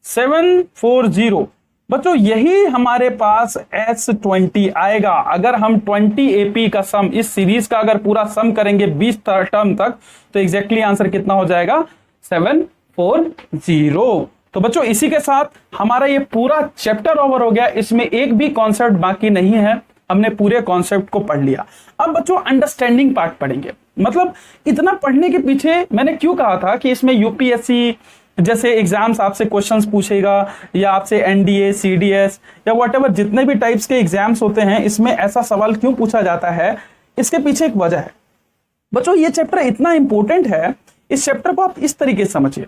Speaker 1: 740। बच्चों यही हमारे पास S20 आएगा। अगर हम 20 AP का सम, इस सीरीज का अगर पूरा सम करेंगे 20 टर्म तक तो एग्जैक्टली आंसर कितना हो जाएगा 740। तो बच्चों इसी के साथ हमारा ये पूरा चैप्टर ओवर हो गया। इसमें एक भी कॉन्सेप्ट बाकी नहीं है, हमने पूरे कॉन्सेप्ट को पढ़ लिया। अब बच्चों अंडरस्टैंडिंग पार्ट पढ़ेंगे। मतलब इतना पढ़ने के पीछे मैंने क्यों कहा था कि इसमें UPSC जैसे एग्जाम्स आपसे क्वेश्चंस पूछेगा या आपसे NDA CDS या व्हाटएवर जितने भी टाइप्स के एग्जाम्स होते हैं, इसमें ऐसा सवाल क्यों पूछा जाता है, इसके पीछे एक वजह है। बच्चों ये चैप्टर इतना इंपॉर्टेंट है, इस चैप्टर को आप इस तरीके से समझिए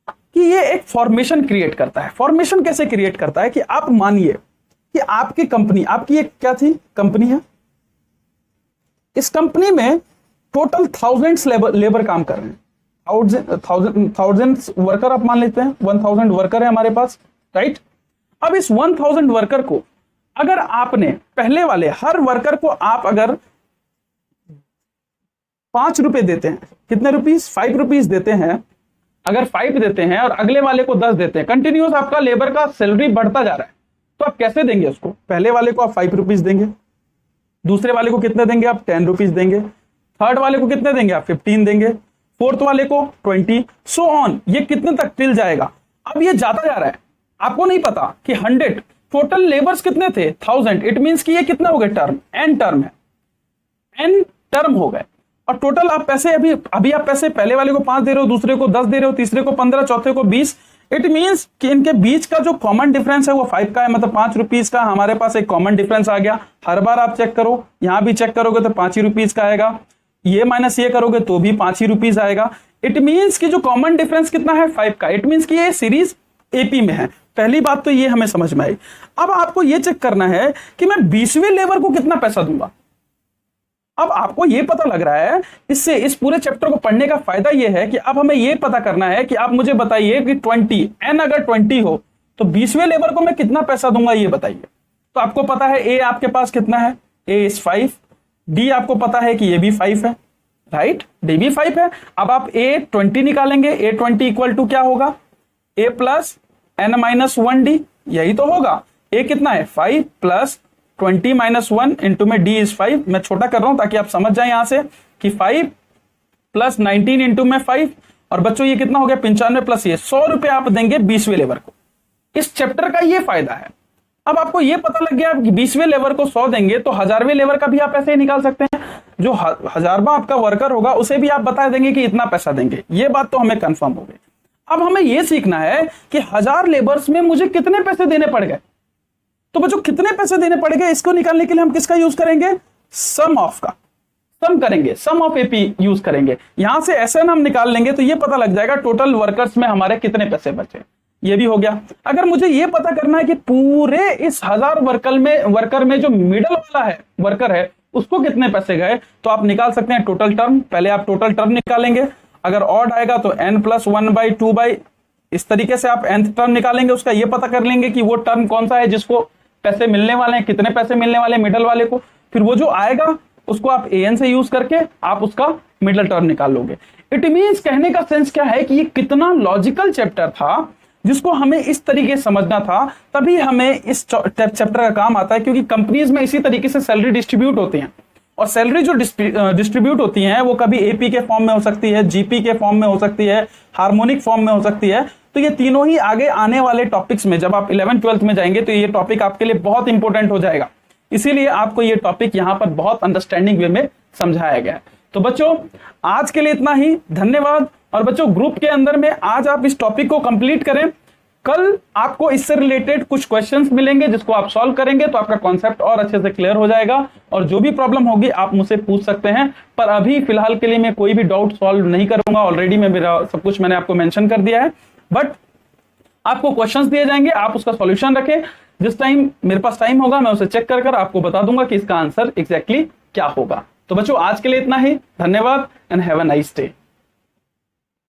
Speaker 1: कि ये एक फॉर्मेशन क्रिएट करता है। फॉर्मेशन कैसे क्रिएट करता है कि आप मानिए कि आपकी कंपनी, आपकी एक क्या थी कंपनी है, इस कंपनी में टोटल थाउजेंड्स लेबर काम कर रहे हैं, थाउजेंड्स वर्कर आप मान लेते हैं, 1000 वर्कर है हमारे पास, राइट। अब इस 1000 वर्कर को अगर आपने पहले वाले हर वर्कर को आप अगर 5 रुपए देते हैं, कितने रुपीस 5 रुपीस देते हैं, अगर 5 देते हैं और अगले वाले को 10 देते हैं, कंटिन्यूस आपका लेबर का सैलरी बढ़ता जा रहा है, तो आप कैसे देंगे उसको, पहले वाले को आप 5 रुपीस देंगे, दूसरे वाले को कितने देंगे आप 10 रुपीस देंगे, थर्ड वाले को कितने देंगे आप 15 देंगे, फोर्थ वाले को 20, सो ऑन। ये कितने तक टिल जाएगा। अब ये जाता जा रहा है, आपको नहीं पता कि 100 टोटल लेबर्स कितने थे 1000, इट मींस कि ये कितना हो गया टर्म, n टर्म है, n टर्म हो गए। और टोटल आप पैसे अभी आप पैसे पहले वाले को 5 दे रहे हो, दूसरे को 10 दे रहे हो, तीसरे को 15, चौथे को 20। इट मींस कि इनके बीच का जो कॉमन डिफरेंस है वो 5 का है, मतलब 5 रुपीस का हमारे पास एक कॉमन डिफरेंस आ गया। हर बार आप चेक करो, यहां भी चेक करोगे तो 5 ही रुपीस का आएगा, ये माइनस ये करोगे तो भी 5 ही रुपीस आएगा। इट मींस कि जो कॉमन डिफरेंस कितना है 5 का। इट मींस कि ये सीरीज AP में है। पहली बात तो ये हमें समझ में आई। अब आपको ये चेक करना है कि मैं 20वें लेबर को कितना पैसा दूंगा। अब आपको ये पता लग रहा है, इससे इस पूरे चैप्टर को पढ़ने का फायदा ये है कि अब हमें ये पता करना है कि आप मुझे बताइए कि 20 n अगर 20 हो तो 20वें लेबर को मैं कितना पैसा दूंगा, ये बताइए। तो आपको पता है A आपके पास कितना है, A इज 5, D आपको पता है कि ये भी 5 है, राइट, D भी 5 है। अब आप A20 निकालेंगे, A20 इक्वल टू क्या होगा, A प्लस n-1D, यही तो होगा। A कितना है 5 प्लस 20 - 1 इंटू में D इज 5। मैं छोटा कर रहा हूं ताकि आप समझ जाए यहां से कि 5 प्लस 19 इंटू में 5 और बच्चों ये कितना हो गया 95 प्लस ये 100 रुपए आप देंगे 20वें लेबर को। इस चैप्टर का ये फायदा है। अब आपको ये पता लग गया कि 20वें लेबर को 100 देंगे तो 1000वें लेबर का भी आप ऐसे ही निकाल सकते हैं। जो 1000वां आपका वर्कर होगा उसे भी आप बता देंगे कि इतना पैसा देंगे। ये बात तो हमें कंफर्म हो गई। अब हमें यह सीखना है कि 1000 लेबर्स में मुझे कितने पैसे देने पड़ गए। तो बच्चों कितने पैसे देने पड़ गए इसको निकालने के लिए हम किसका यूज करेंगे, सम ऑफ का। सम करेंगे, सम ऑफ एपी यूज करेंगे। यहां से एसएन हम निकाल लेंगे तो ये पता लग जाएगा टोटल वर्कर्स में हमारे कितने पैसे बचे। ये भी हो गया। अगर मुझे ये पता करना है कि पूरे इस 1000 वर्कर में जो मिडल वाला है वर्कर है उसको कितने पैसे गए, तो आप निकाल सकते हैं टोटल टर्म। पहले आप टोटल टर्म निकालेंगे, अगर ऑड आएगा तो n+1/2 इस तरीके से आप nth टर्म निकालेंगे। उसका ये पता कर लेंगे कि वो टर्म कौन सा है जिसको पैसे मिलने वाले हैं, कितने पैसे मिलने वाले हैं मिडल वाले को। फिर वो जो आएगा उसको आप an से यूज करके आप उसका मिडल टर्म निकाल लोगे। इट मींस कहने का सेंस क्या है कि ये कितना लॉजिकल चैप्टर था जिसको हमें इस तरीके से समझना था, तभी हमें इस चैप्टर का काम आता है। क्योंकि कंपनीज में इसी तरीके से सैलरी डिस्ट्रीब्यूट होती हैं, और सैलरी जो डिस्ट्रीब्यूट होती हैं वो कभी एपी के फॉर्म में हो सकती है, जीपी के फॉर्म में हो सकती है, हार्मोनिक फॉर्म में हो सकती है। तो ये तीनों ही आगे आने वाले टॉपिक्स में जब आप 11th-12th में जाएंगे तो ये टॉपिक आपके लिए बहुत इंपॉर्टेंट हो जाएगा। इसीलिए आपको ये टॉपिक यहाँ पर बहुत अंडरस्टैंडिंग वे में समझाया गया है। तो बच्चों आज के लिए इतना ही, धन्यवाद। और बच्चों ग्रुप के अंदर में आज आप इस टॉपिक को कंप्लीट करें। कल आपको इससे रिलेटेड कुछ क्वेश्चंस मिलेंगे जिसको आप सॉल्व करेंगे तो आपका कॉन्सेप्ट और अच्छे से क्लियर हो जाएगा। और जो भी प्रॉब्लम होगी आप मुझसे पूछ सकते हैं, पर अभी फिलहाल के लिए मैं कोई भी डाउट सॉल्व नहीं करूंगा। ऑलरेडी मैं मेरा सब कुछ मैंने आपको मेंशन कर दिया है। बट आपको क्वेश्चंस दिए जाएंगे, आप उसका सॉल्यूशन रखें। जिस टाइम मेरे पास टाइम होगा मैं उसे चेक कर आपको बता दूंगा कि इसका आंसर एग्जैक्टली क्या होगा। तो बच्चों आज के लिए इतना ही, धन्यवाद and have a nice day.